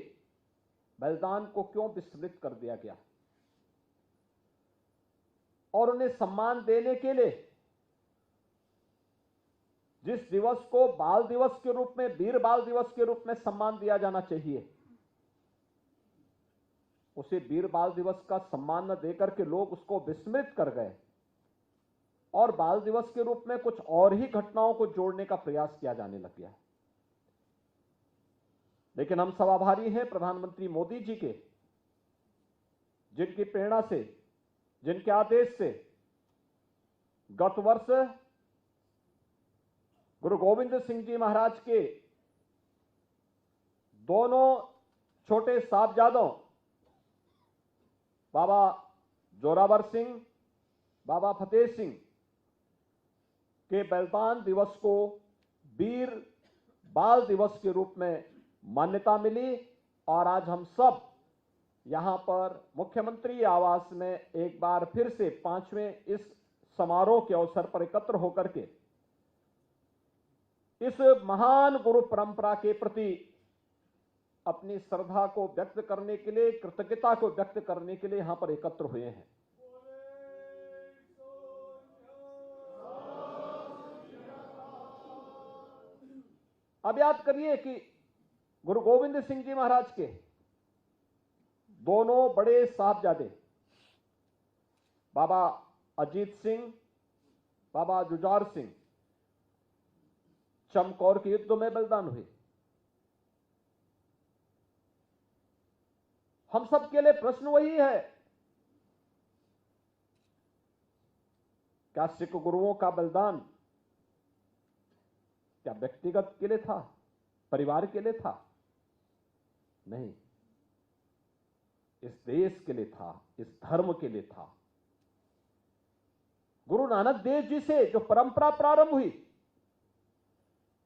बलिदान को क्यों विस्मृत कर दिया गया, और उन्हें सम्मान देने के लिए जिस दिवस को बाल दिवस के रूप में, वीर बाल दिवस के रूप में सम्मान दिया जाना चाहिए, उसे वीर बाल दिवस का सम्मान न देकर के लोग उसको विस्मृत कर गए और बाल दिवस के रूप में कुछ और ही घटनाओं को जोड़ने का प्रयास किया जाने लग गया। लेकिन हम सब आभारी हैं प्रधानमंत्री मोदी जी के, जिनकी प्रेरणा से, जिनके आदेश से गत वर्ष गुरु गोविंद सिंह जी महाराज के दोनों छोटे साहबजादों बाबा जोरावर सिंह, बाबा फतेह सिंह के बलिदान दिवस को वीर बाल दिवस के रूप में मान्यता मिली, और आज हम सब यहां पर मुख्यमंत्री आवास में एक बार फिर से 5वें इस समारोह के अवसर पर एकत्र होकर के इस महान गुरु परंपरा के प्रति अपनी श्रद्धा को व्यक्त करने के लिए, कृतज्ञता को व्यक्त करने के लिए यहां पर एकत्र हुए हैं। अब याद करिए कि गुरु गोविंद सिंह जी महाराज के दोनों बड़े साहबजादे बाबा अजीत सिंह, बाबा जुझार सिंह चमकौर के युद्ध में बलिदान हुए। हम सब के लिए प्रश्न वही है, क्या सिख गुरुओं का बलिदान क्या व्यक्तिगत के लिए था, परिवार के लिए था? नहीं, इस देश के लिए था, इस धर्म के लिए था। गुरु नानक देव जी से जो परंपरा प्रारंभ हुई,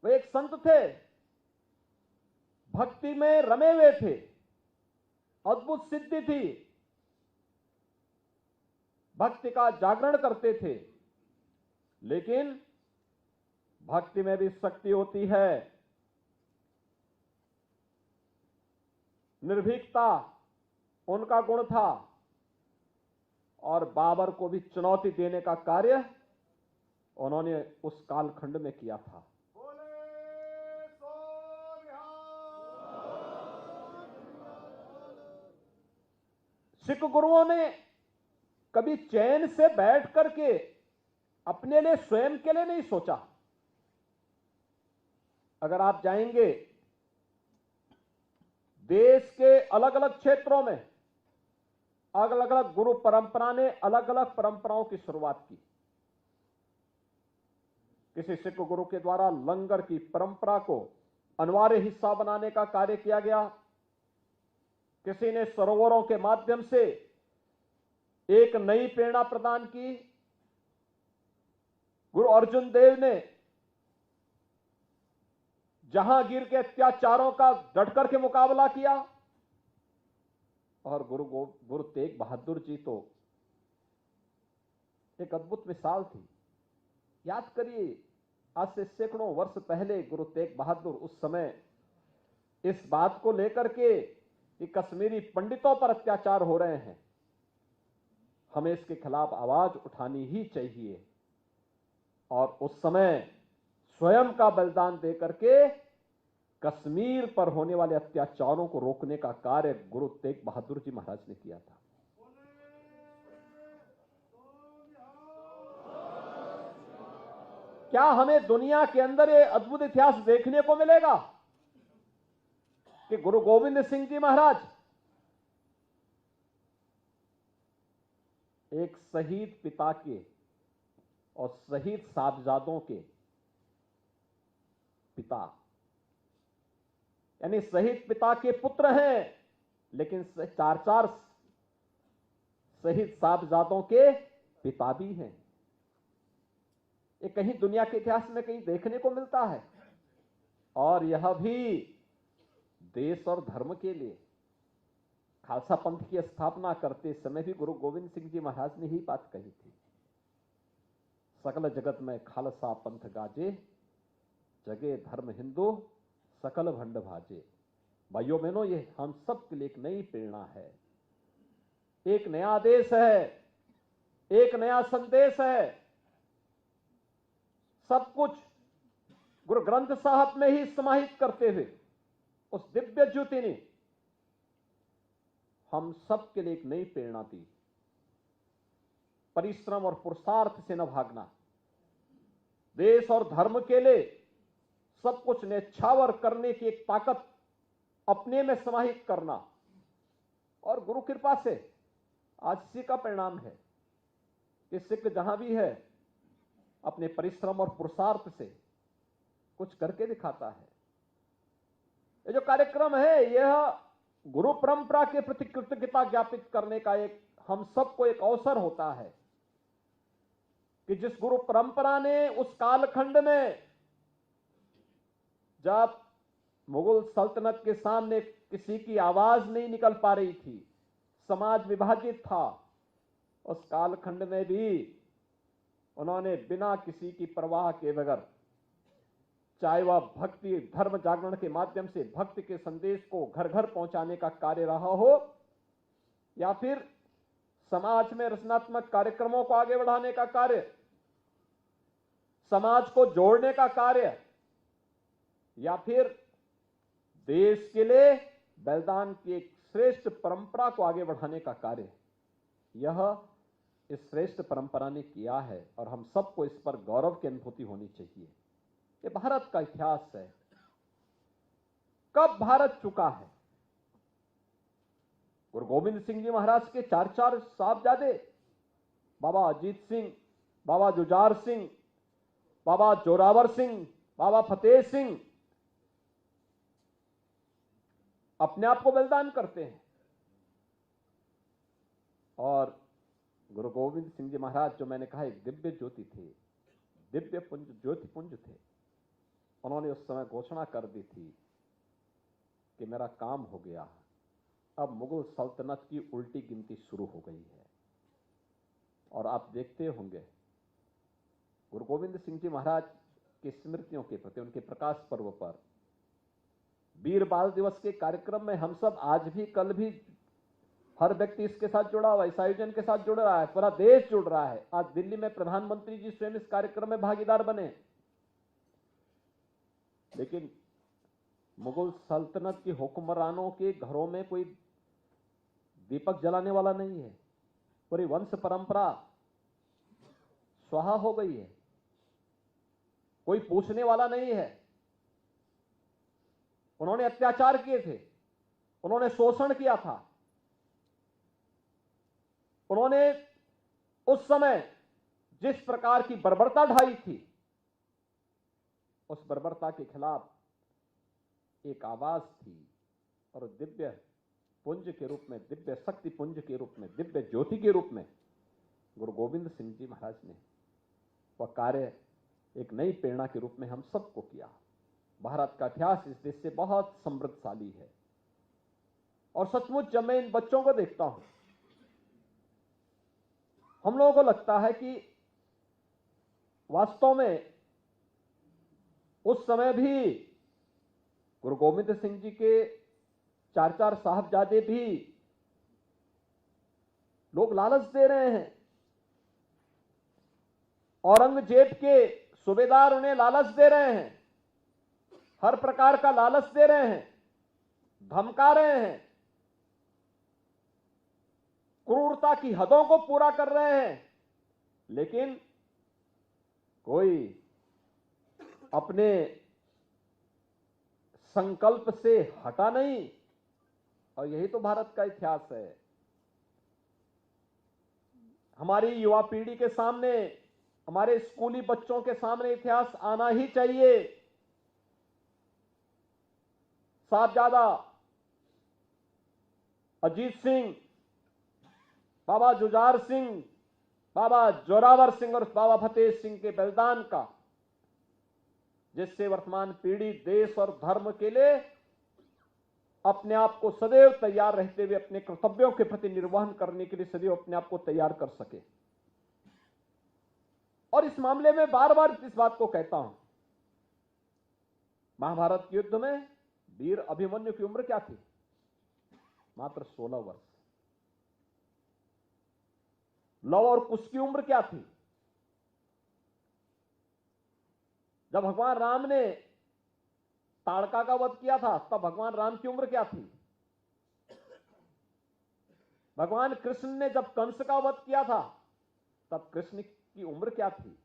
वे एक संत थे, भक्ति में रमे हुए थे, अद्भुत सिद्धि थी, भक्ति का जागरण करते थे, लेकिन भक्ति में भी शक्ति होती है। निर्भीकता उनका गुण था और बाबर को भी चुनौती देने का कार्य उन्होंने उस कालखंड में किया था। सिख गुरुओं ने कभी चैन से बैठ करके अपने लिए स्वयं के लिए नहीं सोचा। अगर आप जाएंगे देश के अलग अलग क्षेत्रों में, अलग अलग गुरु परंपरा ने अलग अलग परंपराओं की शुरुआत की। किसी सिख गुरु के द्वारा लंगर की परंपरा को अनिवार्य हिस्सा बनाने का कार्य किया गया। किसी ने सरोवरों के माध्यम से एक नई प्रेरणा प्रदान की। गुरु अर्जुन देव ने जहांगीर के अत्याचारों का डटकर के मुकाबला किया और गुरु तेग बहादुर जी तो एक अद्भुत मिसाल थी। याद करिए, आज से सैकड़ों वर्ष पहले गुरु तेग बहादुर उस समय इस बात को लेकर के कि कश्मीरी पंडितों पर अत्याचार हो रहे हैं, हमें इसके खिलाफ आवाज उठानी ही चाहिए, और उस समय स्वयं का बलिदान देकर के कश्मीर पर होने वाले अत्याचारों को रोकने का कार्य गुरु तेग बहादुर जी महाराज ने किया था। क्या हमें दुनिया के अंदर ये अद्भुत इतिहास देखने को मिलेगा कि गुरु गोविंद सिंह जी महाराज एक शहीद पिता के और शहीद साहबजादों के पिता, यानी शहीद पिता के पुत्र हैं, लेकिन चार चार शहीद साहबजादों के पिता भी हैं। ये कहीं दुनिया के इतिहास में कहीं देखने को मिलता है, और यह भी देश और धर्म के लिए। खालसा पंथ की स्थापना करते समय भी गुरु गोविंद सिंह जी महाराज ने ही बात कही थी, सकल जगत में खालसा पंथ गाजे, जगे धर्म हिंदू सकल भंड भाजे। भाइयों बहनों, ये हम सब के लिए एक नई प्रेरणा है, एक नया आदेश है, एक नया संदेश है। सब कुछ गुरु ग्रंथ साहब में ही समाहित करते हुए उस दिव्य ज्योति ने हम सब के लिए एक नई प्रेरणा दी। परिश्रम और पुरुषार्थ से न भागना, देश और धर्म के लिए सब कुछ न्यौछावर करने की एक ताकत अपने में समाहित करना, और गुरु कृपा से आज इसी का परिणाम है कि सिख जहां भी है अपने परिश्रम और पुरुषार्थ से कुछ करके दिखाता है। ये जो कार्यक्रम है, यह गुरु परंपरा के प्रति कृतज्ञता ज्ञापित करने का एक हम सबको एक अवसर होता है कि जिस गुरु परंपरा ने उस कालखंड में, जब मुगल सल्तनत के सामने किसी की आवाज नहीं निकल पा रही थी, समाज विभाजित था, उस कालखंड में भी उन्होंने बिना किसी की परवाह के बगैर, चाहे वह भक्ति धर्म जागरण के माध्यम से भक्ति के संदेश को घर घर पहुंचाने का कार्य रहा हो, या फिर समाज में रचनात्मक कार्यक्रमों को आगे बढ़ाने का कार्य, समाज को जोड़ने का कार्य, या फिर देश के लिए बलिदान की एक श्रेष्ठ परंपरा को आगे बढ़ाने का कार्य, यह इस श्रेष्ठ परंपरा ने किया है, और हम सबको इस पर गौरव की अनुभूति होनी चाहिए। ये भारत का इतिहास है। कब भारत चुका है? गुरु गोविंद सिंह जी महाराज के चार चार साहबजादे, बाबा अजीत सिंह, बाबा जुझार सिंह, बाबा जोरावर सिंह, बाबा फतेह सिंह, अपने आप को बलिदान करते हैं, और गुरु गोविंद सिंह जी महाराज, जो मैंने कहा एक दिव्य ज्योति थे, दिव्य पुंज ज्योति पुंज थे। उन्होंने उस समय घोषणा कर दी थी कि मेरा काम हो गया, अब मुगल सल्तनत की उल्टी गिनती शुरू हो गई है। और आप देखते होंगे गुरु गोविंद सिंह जी महाराज की स्मृतियों के प्रति, उनके प्रकाश पर्व पर वीर बाल दिवस के कार्यक्रम में हम सब आज भी, कल भी, हर व्यक्ति इसके साथ जुड़ा हुआ है, इस आयोजन के साथ जुड़ रहा है, पूरा देश जुड़ रहा है। आज दिल्ली में प्रधानमंत्री जी स्वयं इस कार्यक्रम में भागीदार बने। लेकिन मुगल सल्तनत के हुक्मरानों के घरों में कोई दीपक जलाने वाला नहीं है। पूरी वंश परंपरा स्वाहा हो गई है। कोई पूछने वाला नहीं है। उन्होंने अत्याचार किए थे, उन्होंने शोषण किया था, उन्होंने उस समय जिस प्रकार की बर्बरता ढाई थी, उस बर्बरता के खिलाफ एक आवाज थी और दिव्य पुंज के रूप में, दिव्य शक्ति पुंज के रूप में, दिव्य ज्योति के रूप में गुरु गोविंद सिंह जी महाराज ने वह कार्य एक नई प्रेरणा के रूप में हम सबको किया। भारत का इतिहास इस देश से बहुत समृद्धशाली है और सचमुच जब मैं इन बच्चों को देखता हूं, हम लोगों को लगता है कि वास्तव में उस समय भी गुरु गोविंद सिंह जी के चार साहबजादे भी लोग लालच दे रहे हैं। औरंगजेब के सूबेदार उन्हें लालच दे रहे हैं, हर प्रकार का लालच दे रहे हैं, धमका रहे हैं, क्रूरता की हदों को पूरा कर रहे हैं, लेकिन कोई अपने संकल्प से हटा नहीं। और यही तो भारत का इतिहास है। हमारी युवा पीढ़ी के सामने, हमारे स्कूली बच्चों के सामने इतिहास आना ही चाहिए। साहबजादा अजीत सिंह, बाबा जुझार सिंह, बाबा जोरावर सिंह और बाबा फतेह सिंह के बलिदान का, जिससे वर्तमान पीढ़ी देश और धर्म के लिए अपने आप को सदैव तैयार रहते हुए अपने कर्तव्यों के प्रति निर्वहन करने के लिए सदैव अपने आप को तैयार कर सके। और इस मामले में बार बार इस बात को कहता हूं, महाभारत के युद्ध में वीर अभिमन्यु की उम्र क्या थी? मात्र 16 वर्ष। लव और कुश की उम्र क्या थी? जब भगवान राम ने ताड़का का वध किया था तब भगवान राम की उम्र क्या थी? भगवान कृष्ण ने जब कंस का वध किया था तब कृष्ण की उम्र क्या थी?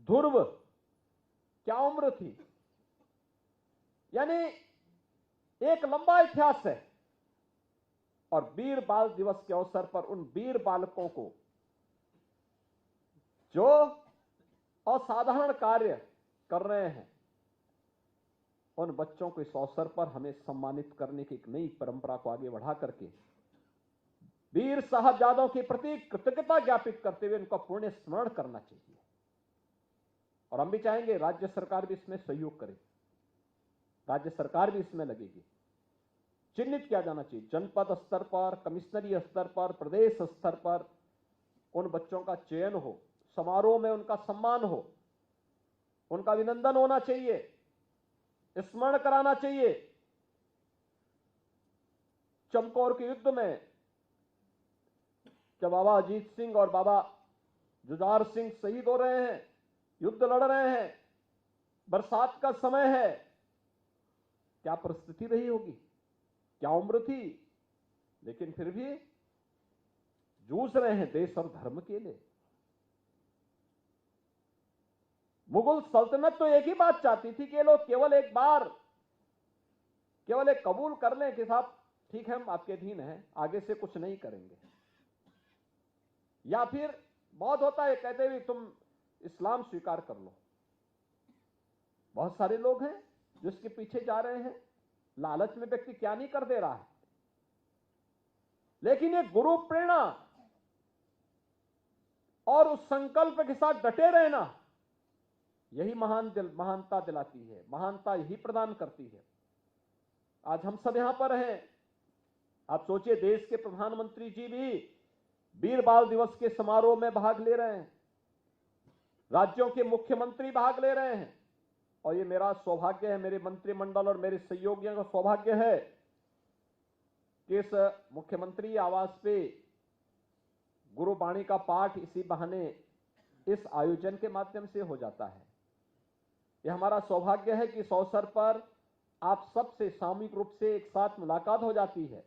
ध्रुव क्या उम्र थी? यानी एक लंबा इतिहास है। और वीर बाल दिवस के अवसर पर उन वीर बालकों को जो असाधारण कार्य कर रहे हैं, उन बच्चों को इस अवसर पर हमें सम्मानित करने की एक नई परंपरा को आगे बढ़ा करके वीर साहबजादों के प्रति कृतज्ञता ज्ञापित करते हुए उनका पुण्य स्मरण करना चाहिए। और हम भी चाहेंगे राज्य सरकार भी इसमें सहयोग करे, राज्य सरकार भी इसमें लगेगी। चिन्हित किया जाना चाहिए जनपद स्तर पर, कमिश्नरी स्तर पर, प्रदेश स्तर पर उन बच्चों का चयन हो, समारोह में उनका सम्मान हो, उनका अभिनंदन होना चाहिए, स्मरण कराना चाहिए। चमकौर के युद्ध में जब बाबा अजीत सिंह और बाबा जुझार सिंह शहीद हो रहे हैं, युद्ध लड़ रहे हैं, बरसात का समय है, क्या परिस्थिति रही होगी, क्या उम्र थी, लेकिन फिर भी जूझ रहे हैं देश और धर्म के लिए। मुगल सल्तनत तो एक ही बात चाहती थी कि ये लोग केवल एक बार केवल एक कबूल कर लें कि साहब ठीक है हम आपके अधीन हैं, आगे से कुछ नहीं करेंगे। या फिर बहुत होता है कहते हुए तुम इस्लाम स्वीकार कर लो। बहुत सारे लोग हैं जिसके पीछे जा रहे हैं, लालच में व्यक्ति क्या नहीं कर दे रहा है। लेकिन ये गुरु प्रेरणा और उस संकल्प के साथ डटे रहना, यही महानता दिलाती है, महानता यही प्रदान करती है। आज हम सब यहां पर हैं। आप सोचिए देश के प्रधानमंत्री जी भी वीर बाल दिवस के समारोह में भाग ले रहे हैं। राज्यों के मुख्यमंत्री भाग ले रहे हैं। और ये मेरा सौभाग्य है, मेरे मंत्रिमंडल और मेरे सहयोगियों का सौभाग्य है कि इस मुख्यमंत्री आवास पे गुरुबाणी का पाठ इसी बहाने इस आयोजन के माध्यम से हो जाता है। यह हमारा सौभाग्य है कि इस अवसर पर आप सबसे सामूहिक रूप से एक साथ मुलाकात हो जाती है।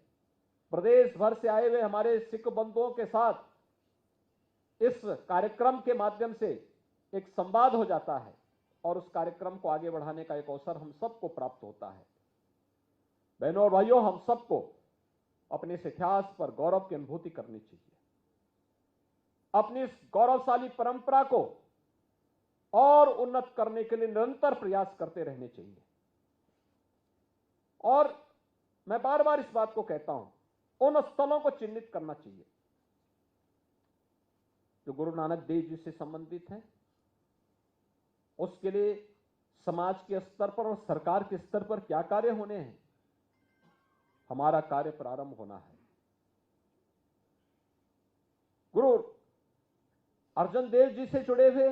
प्रदेश भर से आए हुए हमारे सिख बंधुओं के साथ इस कार्यक्रम के माध्यम से एक संवाद हो जाता है और उस कार्यक्रम को आगे बढ़ाने का एक अवसर हम सबको प्राप्त होता है। बहनों और भाइयों, हम सबको अपने इस इतिहास पर गौरव की अनुभूति करनी चाहिए। अपनी इस गौरवशाली परंपरा को और उन्नत करने के लिए निरंतर प्रयास करते रहने चाहिए। और मैं बार बार इस बात को कहता हूं, उन स्थलों को चिन्हित करना चाहिए जो गुरु नानक देव जी से संबंधित हैं। उसके लिए समाज के स्तर पर और सरकार के स्तर पर क्या कार्य होने हैं, हमारा कार्य प्रारंभ होना है। गुरु अर्जन देव जी से जुड़े हुए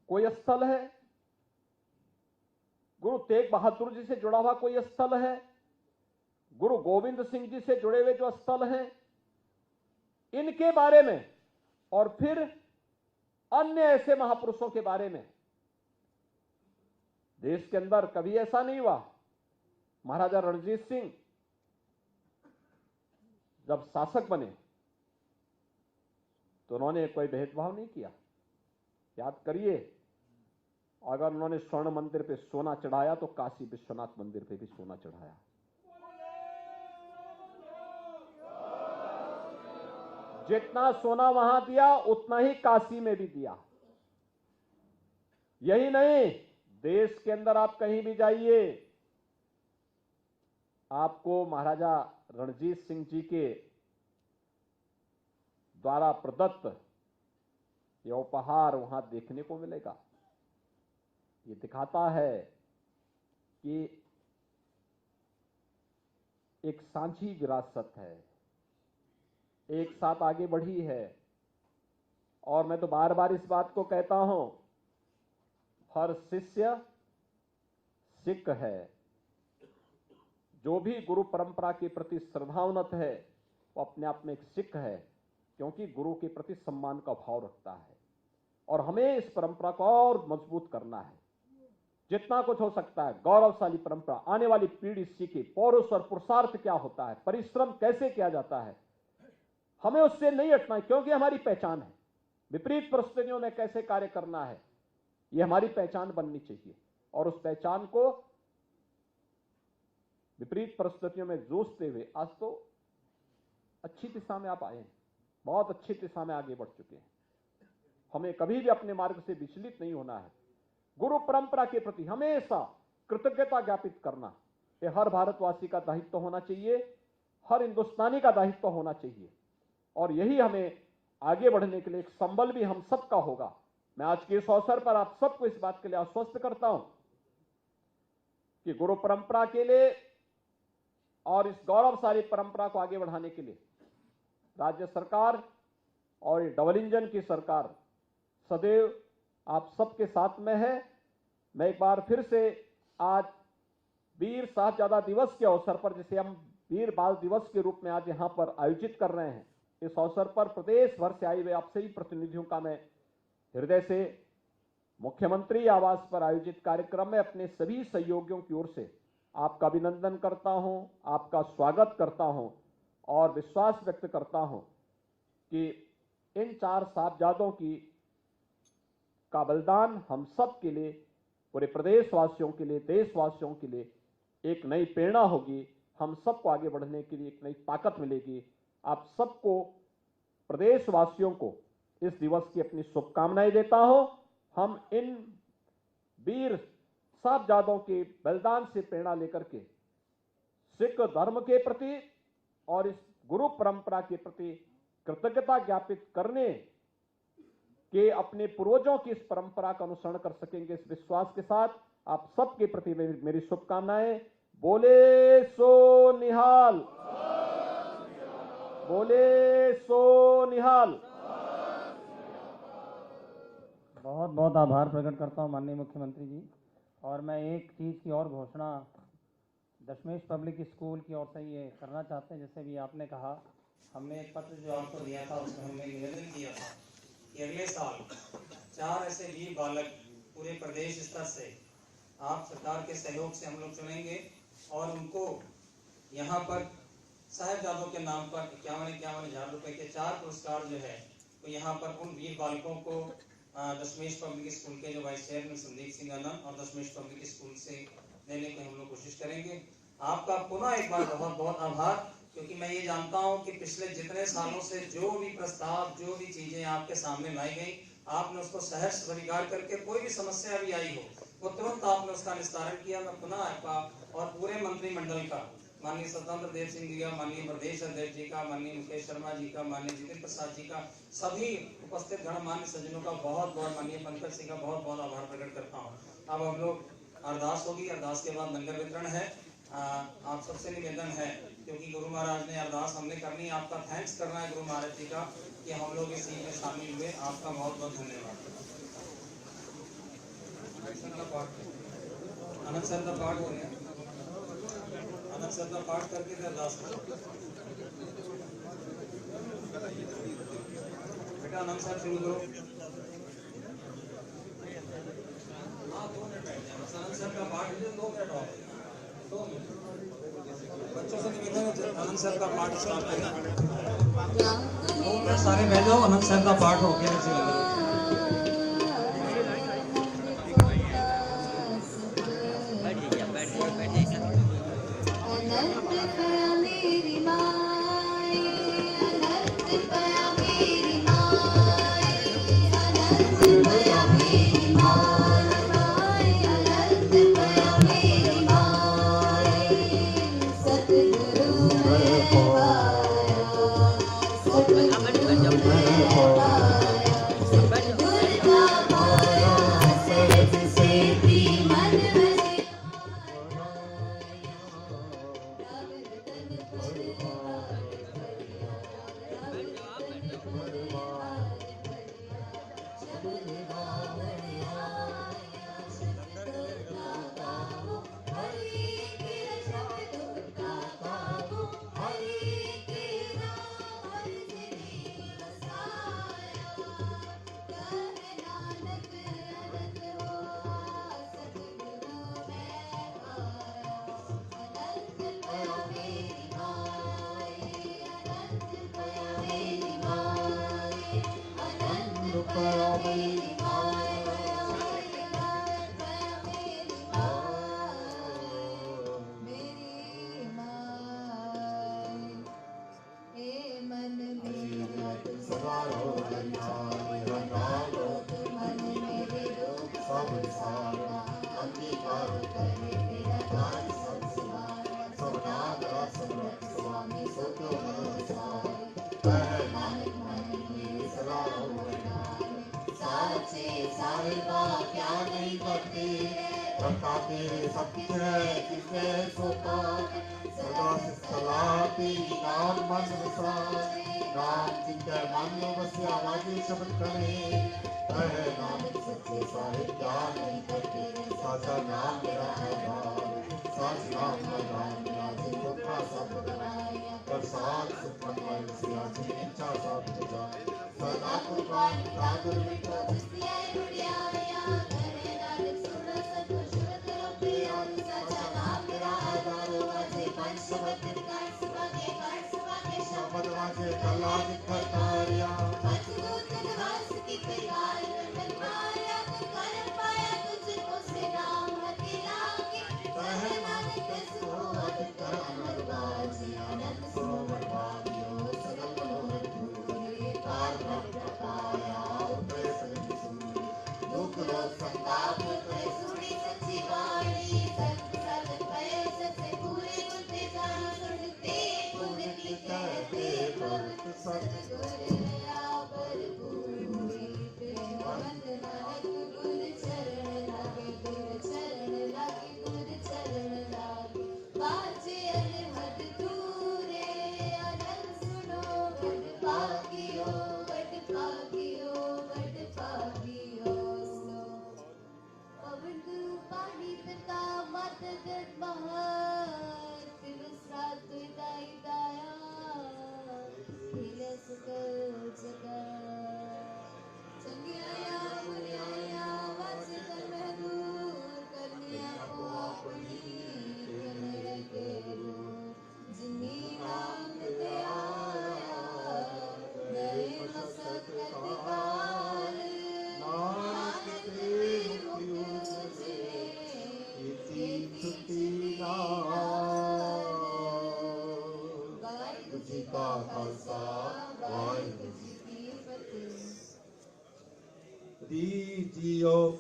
कोई स्थल है, गुरु तेग बहादुर जी से जुड़ा हुआ कोई स्थल है, गुरु गोविंद सिंह जी से जुड़े हुए जो स्थल हैं, इनके बारे में और फिर अन्य ऐसे महापुरुषों के बारे में देश के अंदर कभी ऐसा नहीं हुआ। महाराजा रणजीत सिंह जब शासक बने तो उन्होंने कोई भेदभाव नहीं किया। याद करिए, अगर उन्होंने स्वर्ण मंदिर पे सोना चढ़ाया तो काशी विश्वनाथ मंदिर पे भी सोना चढ़ाया। जितना सोना वहां दिया उतना ही काशी में भी दिया। यही नहीं, देश के अंदर आप कहीं भी जाइए, आपको महाराजा रणजीत सिंह जी के द्वारा प्रदत्त यह उपहार वहां देखने को मिलेगा। ये दिखाता है कि एक सांझी विरासत है, एक साथ आगे बढ़ी है। और मैं तो बार बार इस बात को कहता हूं, हर शिष्य सिख है। जो भी गुरु परंपरा के प्रति श्रद्धावनत है वो अपने आप में एक सिख है, क्योंकि गुरु के प्रति सम्मान का भाव रखता है। और हमें इस परंपरा को और मजबूत करना है, जितना कुछ हो सकता है। गौरवशाली परंपरा, आने वाली पीढ़ी सीखे पौरुष और पुरुषार्थ क्या होता है, परिश्रम कैसे किया जाता है, हमें उससे नहीं हटना है, क्योंकि हमारी पहचान है। विपरीत परिस्थितियों में कैसे कार्य करना है, यह हमारी पहचान बननी चाहिए। और उस पहचान को विपरीत परिस्थितियों में जूझते हुए आज तो अच्छी दिशा में आप आए हैं, बहुत अच्छी दिशा में आगे बढ़ चुके हैं। हमें कभी भी अपने मार्ग से विचलित नहीं होना है। गुरु परंपरा के प्रति हमेशा कृतज्ञता ज्ञापित करना ये हर भारतवासी का दायित्व होना चाहिए, हर हिंदुस्तानी का दायित्व होना चाहिए। और यही हमें आगे बढ़ने के लिए एक संबल भी हम सबका होगा। मैं आज के इस अवसर पर आप सबको इस बात के लिए आश्वस्त करता हूं कि गुरु परंपरा के लिए और इस गौरवशाली परंपरा को आगे बढ़ाने के लिए राज्य सरकार और डबल इंजन की सरकार सदैव आप सबके साथ में है। मैं एक बार फिर से आज वीर साहबजादा दिवस के अवसर पर, जिसे हम वीर बाल दिवस के रूप में आज यहां पर आयोजित कर रहे हैं, इस अवसर पर प्रदेश भर से आए हुए आप सभी प्रतिनिधियों का मैं हृदय से मुख्यमंत्री आवास पर आयोजित कार्यक्रम में अपने सभी सहयोगियों की ओर से आपका अभिनंदन करता हूं, आपका स्वागत करता हूं और विश्वास व्यक्त करता हूं कि इन चार साहबजादों का बलिदान हम सब के लिए, पूरे प्रदेशवासियों के लिए, देशवासियों के लिए एक नई प्रेरणा होगी। हम सबको आगे बढ़ने के लिए एक नई ताकत मिलेगी। आप सबको, प्रदेशवासियों को इस दिवस की अपनी शुभकामनाएं देता हूं। हम इन वीर साहबजादों के बलिदान से प्रेरणा लेकर के सिख धर्म के प्रति और इस गुरु परंपरा के प्रति कृतज्ञता ज्ञापित करने के अपने पूर्वजों की इस परंपरा का अनुसरण कर सकेंगे। इस विश्वास के साथ आप सबके प्रति मेरी शुभकामनाएं। बोले सो निहाल, बोले सो निहाल। बहुत बहुत आभार प्रकट करता हूँ माननीय मुख्यमंत्री जी। और मैं एक चीज़ की और घोषणा दशमेश पब्लिक स्कूल की ओर से ये करना चाहते हैं। जैसे भी आपने कहा, हमने एक पत्र जो आपको दिया था उसमें हमने निवेदन किया था कि अगले साल 4 ऐसे वीर बालक पूरे प्रदेश स्तर से आप सरकार के सहयोग से हम लोग चुनेंगे और उनको यहाँ पर साहिबजादों के नाम पर 51,000 रुपए के 4 पुरस्कार जो है तो यहाँ पर उन वीर बालकों को दशमेश पब्लिक स्कूल के जो वाइस चेयरमैन संदीप सिंह आनंद और दशमेश पब्लिक स्कूल से देने की हम लोग कोशिश करेंगे। आपका पुनः एक बार बहुत बहुत आभार, क्योंकि मैं ये जानता हूं कि पिछले जितने सालों से जो भी प्रस्ताव, जो भी चीजें आपके सामने लाई गई, आपने उसको सहर्ष स्वीकार करके कोई भी समस्या भी आई हो वो तुरंत आपने उसका निस्तारण किया। मैं पुनः आपका और पूरे मंत्रिमंडल का, माननीय स्वतंत्र देव सिंह जी का, माननीय प्रदेश अध्यक्ष जी का, माननीय मुकेश शर्मा जी का, माननीय जितेंद्र प्रसाद जी का, सभी उपस्थित गणमान्य सज्जनों का बहुत बहुत, माननीय पंकज सिंह का बहुत बहुत आभार प्रकट करता हूँ। अब हम लोग अरदास होगी, अरदास के बाद लंगर वितरण है। आप सबसे निवेदन है, क्योंकि गुरु महाराज ने अरदास हमने करनी है, आपका थैंक्स करना है गुरु महाराज जी का कि हम लोग इस चीज में शामिल हुए। आपका बहुत बहुत धन्यवाद। आनंद सर का पाठ हो गया, आनंद सर का पाठ करके फिर अरदास करो। बेटा आनंद सर शुरू करो। हाँ 2 मिनट बैठ जाए, आनंद सर का पाठ 2 मिनट और 2 मिनट। बच्चों से निवेदन है आनंद सर का पाठ स्टार्ट करना। 2 मिनट सारे बैठ जाओ, आनंद सर का पाठ हो गया।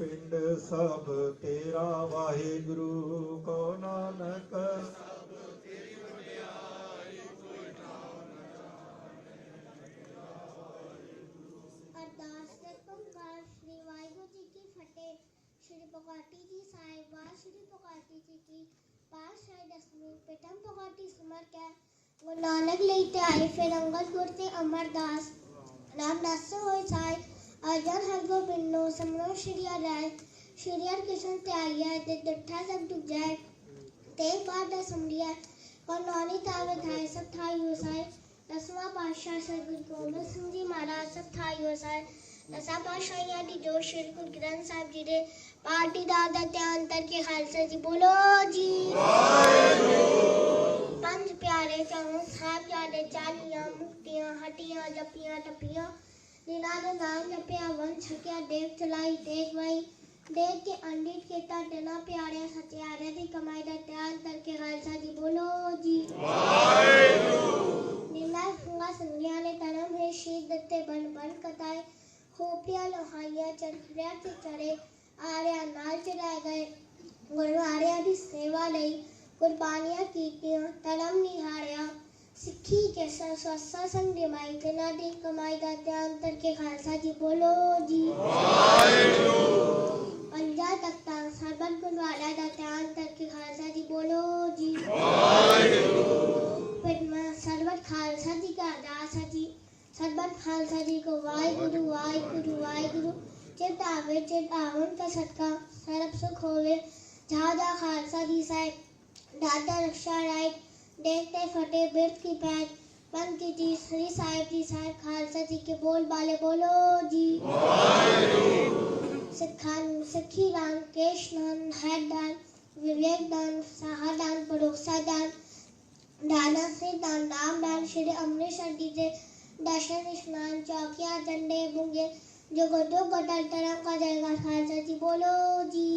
ਪਿੰਡ ਸਭ ਤੇਰਾ ਵਾਹਿਗੁਰੂ ਕੋ ਨਾਨਕ ਅਰਦਾਸ ਤੇ ਓੰਕਾਰ ਸ੍ਰੀ ਵਾਹਿਗੁਰੂ ਜੀ ਕੀ ਫਤਿਹ। ਸ੍ਰੀ ਭਗਵਤੀ ਜੀ ਸਾਹਿਬ ਵਾ ਸ੍ਰੀ ਭਗਵਤੀ ਜੀ ਕੀ ਪਾਤਸ਼ਾਹੀ ਦਸਵੀਂ ਪ੍ਰਥਮ ਭਗਵਤੀ ਸਮਰ ਕੇ ਗੁਰੂ ਨਾਨਕ ਲਈ ਤੇ ਆਏ ਫਿਰ ਅੰਗਦ ਗੁਰ ਤੇ ਅਮਰਦਾਸ ਰਾਮਦਾਸ ਹੋਏ ਸਾਹਿਬ ਅਜਰ ਹਰਗੋਬਿੰਦ ਨੂੰ ਸਮਰੋ ਸ਼੍ਰੀ ਰਾਏ ਸ਼੍ਰੀ ਹਰਿਕ੍ਰਿਸ਼ਨ ਤੇ ਆਇਆ ਤੇ ਡੱਠਾ ਸਭ ਡੁੱਬ ਜਾਏ ਤੇ ਬਾਦਾ ਸਮਰਿਆ ਕਨੌਨੀ ਤਾਵੇ ਧਾਇ ਸਭ ਥਾਈ ਹੋ ਸਾਹਿਬ ਦਸਵਾਂ ਪਾਤਸ਼ਾਹ ਸ੍ਰੀ ਗੁਰੂ ਗੋਬਿੰਦ ਸਿੰਘ ਜੀ ਮਹਾਰਾਜ ਸਭ ਥਾਈ ਹੋ ਸਾਹਿਬ ਦਸਾਂ ਪਾਤਸ਼ਾਹੀਆਂ ਦੀ ਜੋ ਸ਼੍ਰੀ ਗੁਰੂ ਗ੍ਰੰਥ ਸਾਹਿਬ ਜੀ ਦੇ ਪਾਠੀ ਦਾ ਧਿਆਨ ਕਰਕੇ ਖਾਲਸਾ ਜੀ ਬੋਲੋ ਜੀ ਵਾਹਿਗੁਰੂ। ਪੰਜ ਪਿਆਰੇ ਚੌਂ ਸਾਹਿਬ ਜਾਦੇ ਚਾਲੀਆਂ ਮੁਕਤੀਆਂ ਹਟੀਆਂ ਜਪੀਆਂ ਟੱਪੀਆਂ ਜਿਨ੍ਹਾਂ ਦੇ ਨਾਮ ਜਪਿਆ ਵੰਨ ਛਕਿਆ ਦੇਖ ਚਲਾਈ ਦੇਖ ਵਈ ਦੇਖ ਕੇ ਅੰਡਿਤ ਕੀਤਾ ਟਨਾ ਪਿਆਰਿਆਂ ਸਤਿਆਰਿਆਂ ਦੀ ਕਮਾਈ ਦਾ ਧਿਆਨ ਕਰਕੇ ਖਾਲਸਾ ਜੀ ਬੋਲੋ ਜੀ ਵਾਹਿਗੁਰੂ। ਨਿਮਾ ਸੰਗਾ ਸੰਗਿਆ ਨੇ ਧਰਮ ਹੈ ਸ਼ਹੀਦ ਦਿੱਤੇ ਬਨ ਬਨ ਕਤਾਏ ਖੋਪੜੀਆਂ ਲੋਹਾਈਆਂ ਚਰਖੜਿਆਂ ਤੇ ਚੜੇ ਆਰਿਆਂ ਨਾਲ ਚੜਾਏ ਗਏ ਗੁਰਦੁਆਰਿਆਂ ਦੀ ਸੇਵਾ ਲਈ ਕੁਰਬਾਨੀਆਂ ਕੀਤੀਆਂ ਧਰਮ ਨਿਹਾਰਿਆ ਸਿੱਖੀ ਕੇ ਸਵਸਾ ਸੰਗ ਨਿਮਾਈ ਜਿਨ੍ਹਾਂ ਦੀ ਕਮਾਈ ਦਾ ਧਿਆਨ ਕਰਕੇ ਖਾਲਸਾ ਜੀ ਬੋਲੋ ਜੀ ਵਾਹਿਗੁਰੂ। ਪੰਜਾ ਤਖਤਾਂ ਸਰਬਤ ਗੁਰਦੁਆਰਿਆਂ ਦਾ ਧਿਆਨ ਕਰਕੇ ਖਾਲਸਾ ਜੀ ਬੋਲੋ ਜੀ ਵਾਹਿਗੁਰੂ। ਫਿਰ ਮੈਂ ਸਰਬਤ ਖਾਲਸਾ ਜੀ का अरदास है जी ਸਰਬਤ ਖਾਲਸਾ ਜੀ को वाहिगुरु वाहिगुरु वाहिगुरु चित आवे चित आवन का सदका सर्ब सुख होवे जहाँ जहाँ खालसा जी साहिब दादा रक्षा राय देखते फटे बिरत की पैद बन की जी श्री साहिब जी साहिब खालसा जी के बोल बाले बोलो जी सिखान सिखी दान केश दान हैड दान विवेक दान सहा दान परोसा दान दाना से दान नाम दान श्री अमृतसर जी से दर्शन स्नान चौकिया झंडे बुंगे जो गोदो गोदल तरह का जाएगा खालसा जी बोलो जी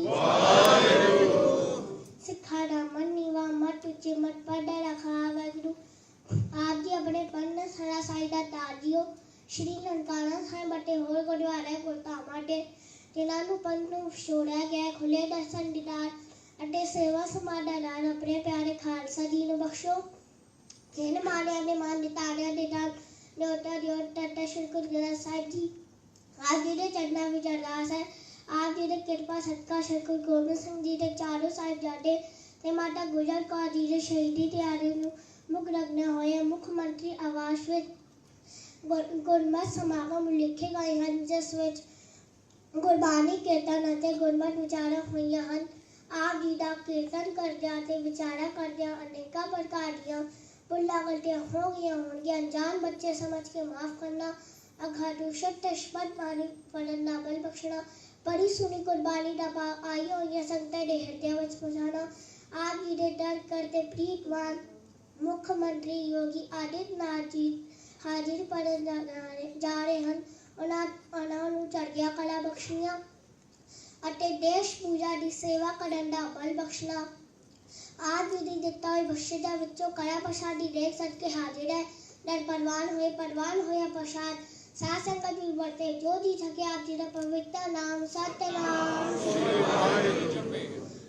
सिखाना मन नीवा मत उच्चे मत पढ़ रखा वाहिगुरु आप जी अपने पन्न सरा साइडा ताजियो श्री ननकाना साहिब बटे होर गुरुद्वारे कोलता माटे जिन्हां ਨੂੰ ਪੰਨ ਨੂੰ ਛੋੜਿਆ ਗਿਆ ਖੁੱਲੇ ਦਰਸ਼ਨ ਦੀਦਾਰ ਅਤੇ ਸੇਵਾ ਸਮਾਜ ਦਾ ਦਾਨ ਆਪਣੇ ਪਿਆਰੇ ਖਾਲਸਾ ਜੀ ਨੂੰ ਬਖਸ਼ੋ ਜਿਨ ਮਾਲਿਆਂ ਦੇ ਮਾਨ ਦਿਤਾਰਿਆਂ ਦੇ ਨਾਲ ਲੋਟਾ ਦਿਓਟਾ ਸ਼੍ਰੀ ਗੁਰੂ ਗ੍ਰੰਥ ਸਾਹਿਬ ਜੀ ਆਪ ਜੀ ਦੇ ਚਰਨਾਂ ਵਿੱਚ ਅਰਦਾਸ ਹੈ ਆਪ ਜੀ ਦੇ ਕਿਰਪਾ ਸਦਕਾ ਸ਼੍ਰੀ ਗੁਰੂ ਗੋਬਿੰਦ ਸਿੰਘ ਜੀ ਦੇ ਚਾਰੋਂ ਸਾਹਿਬਜ਼ਾਦੇ ਤੇ ਮਾਤਾ ਗੁਜਰ ਕੌਰ ਜੀ ਦੇ ਸ਼ਹੀਦੀ ਤਿਆਰੀ ਨੂੰ ਮੁੱਖ ਰੱਖਣਾ ਹੋਇਆ ਮੁੱਖ ਮੰਤਰੀ ਆਵਾਸ ਵਿੱਚ ਗੁਰਮਤਿ ਸਮਾਗਮ ਲਿਖੇ ਗਏ ਹਨ ਜਿਸ ਵਿੱਚ ਗੁਰਬਾਣੀ ਕੀਰਤਨ ਅਤੇ ਗੁਰਮਤਿ ਵਿਚਾਰਾਂ ਹੋਈਆਂ ਹਨ ਆਪ ਜੀ ਦਾ ਕੀਰਤਨ ਕਰਦਿਆਂ ਤੇ ਵਿਚਾਰਾਂ ਕਰਦਿਆਂ ਅਨੇਕਾਂ ਪ੍ਰਕਾਰ ਦੀਆਂ ਭੁੱਲਾਂ ਗਲਤੀਆਂ ਹੋ ਗਈਆਂ ਹੋਣਗੀਆਂ ਅਣਜਾਣ ਬੱਚੇ ਸਮਝ ਕੇ ਮਾਫ ਕਰਨਾ ਅਘਾਟੂ ਸ਼ਬਦ ਸ਼ਬਦ ਬਾਣੀ ਪੜਨ ਦਾ ਬਲ ਬਖਸ਼ਣਾ ਪੜੀ ਸੁਣੀ ਕੁਰਬਾਨੀ ਦਾ ਭਾਵ ਆਈ ਹੋਈਆਂ ਸੰਗਤਾਂ ਦੇ ਹਿਰਦਿਆਂ ਵਿੱਚ ਪਹੁੰਚਾਉਣਾ ਆਪ ਜੀ ਦੇ ਦਰ ਕਰਦੇ ਪ੍ਰੀਤਵਾਨ ਮੁੱਖ ਮੰਤਰੀ ਯੋਗੀ ਆਦਿਤਨਾਥ ਜੀ ਹਾਜ਼ਰ ਪੜਨ ਜਾ ਰਹੇ ਹਨ ਉਹਨਾਂ ਨੂੰ ਚੜ੍ਹਦੀਆਂ ਕਲਾ ਬਖਸ਼ੀਆਂ ਅਤੇ ਦੇਸ਼ ਪੂਜਾ ਦੀ ਸੇਵਾ ਕਰਨ ਦਾ ਬਲ ਬਖਸ਼ਣਾ ਆਪ ਜੀ ਦੀ ਦਿੱਤਾ ਹੋਈ ਬਖਸ਼ਿਸ਼ਾਂ ਵਿੱਚੋਂ ਕਲਾ ਪ੍ਰਸ਼ਾਦੀ ਦੇਖ ਸਦਕੇ ਹਾਜ਼ਰ ਹੈ ਦਰ ਪਰਵਾਨ ਹੋਇਆ ਪ੍ਰਸ਼ਾਦ ਸਾਧ ਸੰਗਤ ਵੀ ਵਰਤੇ ਜੋ ਜੀ ਸਕੇ ਆਪ ਜੀ ਦਾ ਪਵਿੱਤਰ ਨਾਮ ਸਤਿਨਾਮ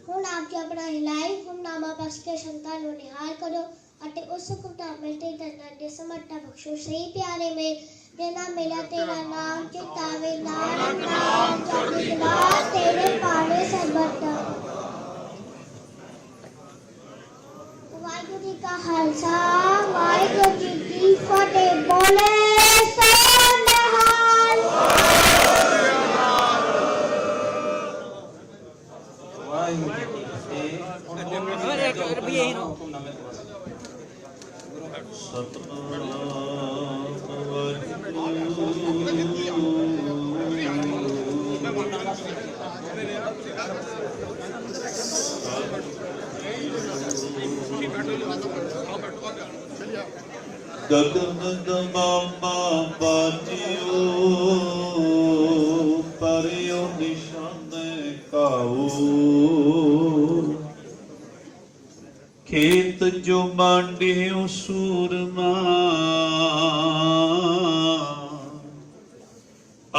ਹੁਣ ਆਪ ਜੀ ਆਪਣਾ ਹਿਲਾਈ ਹੁਕਮਨਾਮਾ ਬਖਸ਼ ਕੇ ਸੰਤਾਂ ਨੂੰ ਨਿਹਾਲ ਕਰੋ ਅਤੇ ਉਸ ਹੁਕਮਨਾਮੇ ਤੇ ਦਰਨਾਂ ਦੇ ਸਮਰਥਾ ਬਖਸ਼ੋ ਸ੍ਰੀ ਪਿਆਰੇ ਮੇ तेरा मेरा तेरा नाम चितावे नानक नाम जपत नाम तेरे पावे सर्वत वाहिगुरु जी का खालसा वाहिगुरु जी की फतेह बोले सोनिहाल ਵਾਹਿਗੁਰੂ ਜੀ ਕੀ ਫਤਿਹ ਹੁਕਮਨਾਮੇ ਗਗਨ ਦਮਾਮਾ ਬਾਜਿਓ ਪਰਿਓ ਨਿਸ਼ਾਨੇ ਕਾਉ ਖੇਤ ਜੋ ਮਾਂਡਿਓ ਸੂਰਮਾ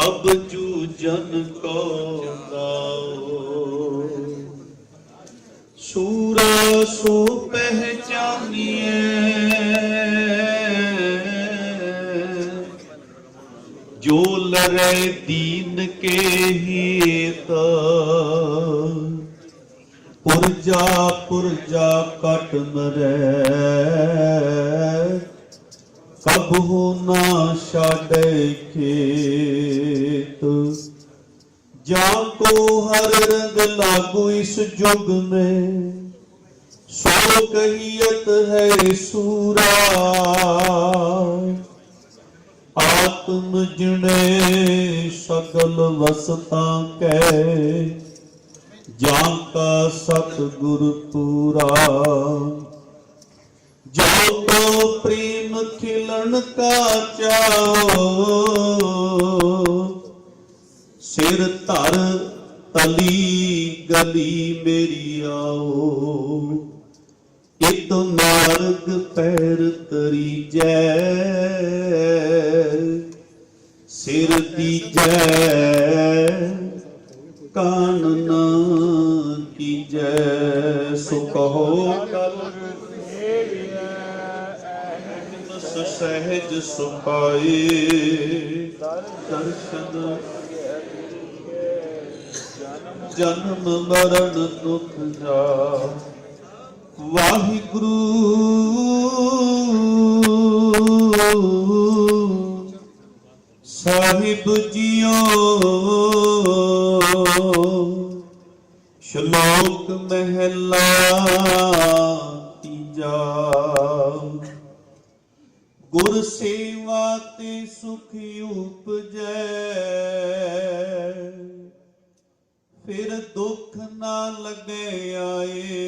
ਅਬ ਜੂ ਜਨ ਕੋ ਦਾ सूरा सो पहचानिए, जो लरे दीन के हित, पुरजा पुरजा कट मरै, कबहू ना छाड़े खेत। जाको हर रंग लागू इस जुग में, सो कहियत है सूरा। आत्म जिणे सकल वसता कै, जाका सतगुर पूरा। जो तो प्रेम खिलन का चाओ, सिर धर तली गली मेरी आओ। इत मार्ग पैर तरीजै, सिर दीजै कानन कीजै। सो कहो कल सहज सुखाए, दर्शन जन्म मरण दुख जा। वाहिगुरु साहिब जियो, श्लोक महला तीजा। गुर सेवा ते सुख उपजै, फिर दुख ना लगे आए।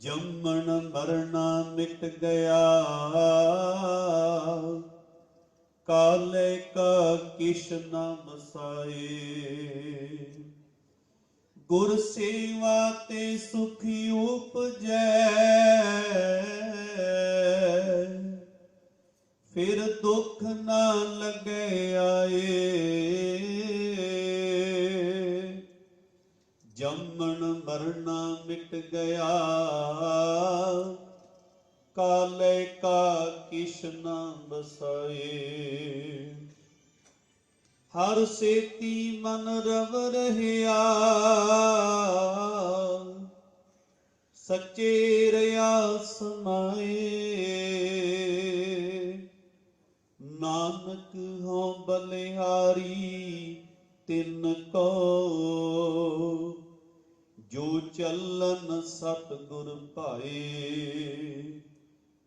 जमन मरना मिट गया, काले का किश न बसाए। गुर सेवा ते सुखी उपजै, फिर दुख ना लगे आए। जमन मरना मिट गया, काले का किश न बसाए। हर सेती मन रव रहिया, सच्चे रया समाए। नानक हो बलिहारी तिन को, जो चलन सतगुर पाए।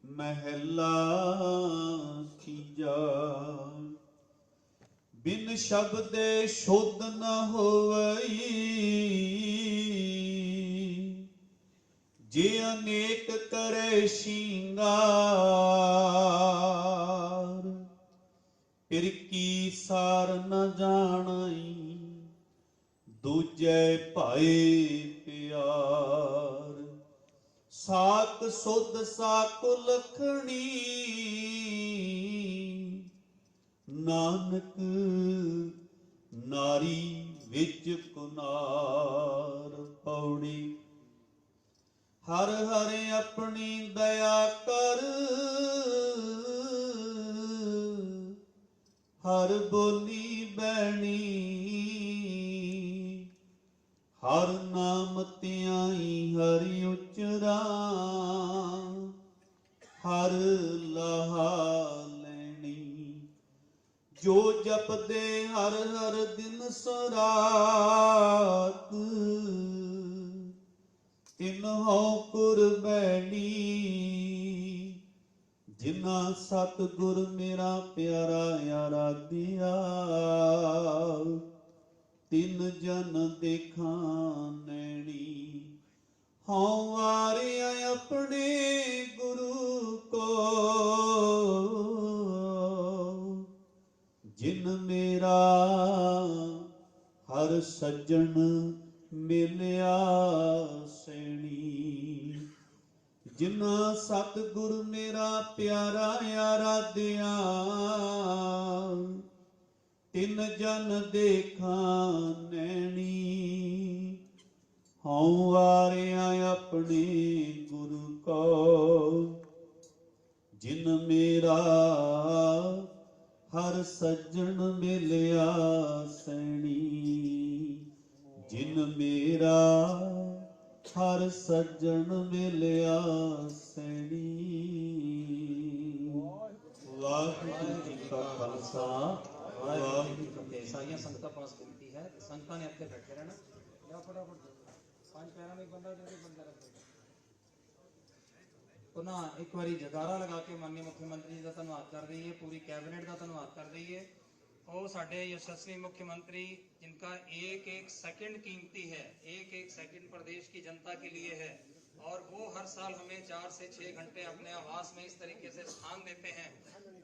महला तीजा। बिन शब्दे शुद्ध न होवई, जे अनेक करे श्रृंगार। फिर की सार न जानाई, दूजे भाए प्यार। साक सुध साकुल लखणी, नानक नारी विच कुनार। पौड़ी। हर हर अपनी दया कर, हर बोली बैणी। हर नाम त्याई हरि उचरा, हर लहा लैनी। जो जपदे हर हर दिन सरात, तिन्हों कुरबैनी। जिना सतगुर मेरा प्यारा आराध्या, तिन जन देखा नैनी। हाँ वारे अपने गुरु को, जिन मेरा हर सज्जन मिलिया सैनी। जिना सतगुर मेरा प्यारा आराध्या, ਤਿਨ ਜਨ ਦੇਖਾਂ ਨੈਣੀ ਹਉ ਆਰਿਆ ਆਪਣੇ ਗੁਰੂ ਕੋ ਜਿਨ ਮੇਰਾ ਹਰ ਸੱਜਣ ਮਿਲਿਆ ਸੈਣੀ ਜਿਨ ਮੇਰਾ ਹਰ ਸੱਜਣ ਮਿਲਿਆ ਸੈਣੀ ਵਾਹਿਗੁਰੂ ਜੀ ਕਾ ਖਾਲਸਾ ਵਾਹਿਗੁਰੂ ਜੀ ਕੀ ਫਤਿਹ। ਸਾਰੀਆਂ ਸੰਗਤਾਂ ਪਾਸ ਬੇਨਤੀ ਹੈ, ਸੰਗਤਾਂ ਨੇ ਇੱਥੇ ਬੈਠੇ ਰਹਿਣਾ। ਲਿਆ ਫਟਾਫਟ ਪੰਜ ਪੈਰਾਂ ਵਿੱਚ ਬੰਦਾ ਜਿਹੜੇ ਬੰਦਾ ਰੱਖੇ पुनः एक बार जगारा लगा के माननीय मुख्यमंत्री जी का धन्यवाद कर दईए, पूरी कैबिनेट का धन्यवाद कर दईए। और साढ़े यशस्वी मुख्यमंत्री जिनका एक एक सेकंड कीमती है, एक एक सेकंड प्रदेश की जनता के लिए है, और वो हर साल हमें 4 से 6 घंटे अपने आवास में इस तरीके से स्थान देते हैं।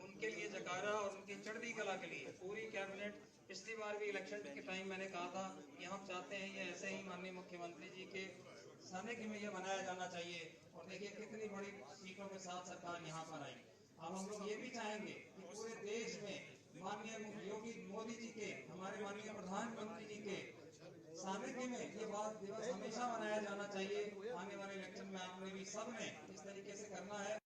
उनके लिए जगारा और उनकी चढ़ती कला के लिए पूरी कैबिनेट। पिछली बार भी इलेक्शन के टाइम मैंने कहा था कि हम चाहते हैं ये ऐसे ही माननीय मुख्यमंत्री जी के सानिध्य में ये मनाया जाना चाहिए। और देखिए कितनी बड़ी सीटों के साथ सरकार यहाँ पर आई। अब हम लोग ये भी चाहेंगे कि पूरे देश में माननीय योगी मोदी जी के, हमारे माननीय प्रधानमंत्री जी के सानिध्य में ये बात दिवस हमेशा मनाया जाना चाहिए। आने वाले इलेक्शन में आपने भी सब ने इस तरीके से करना है।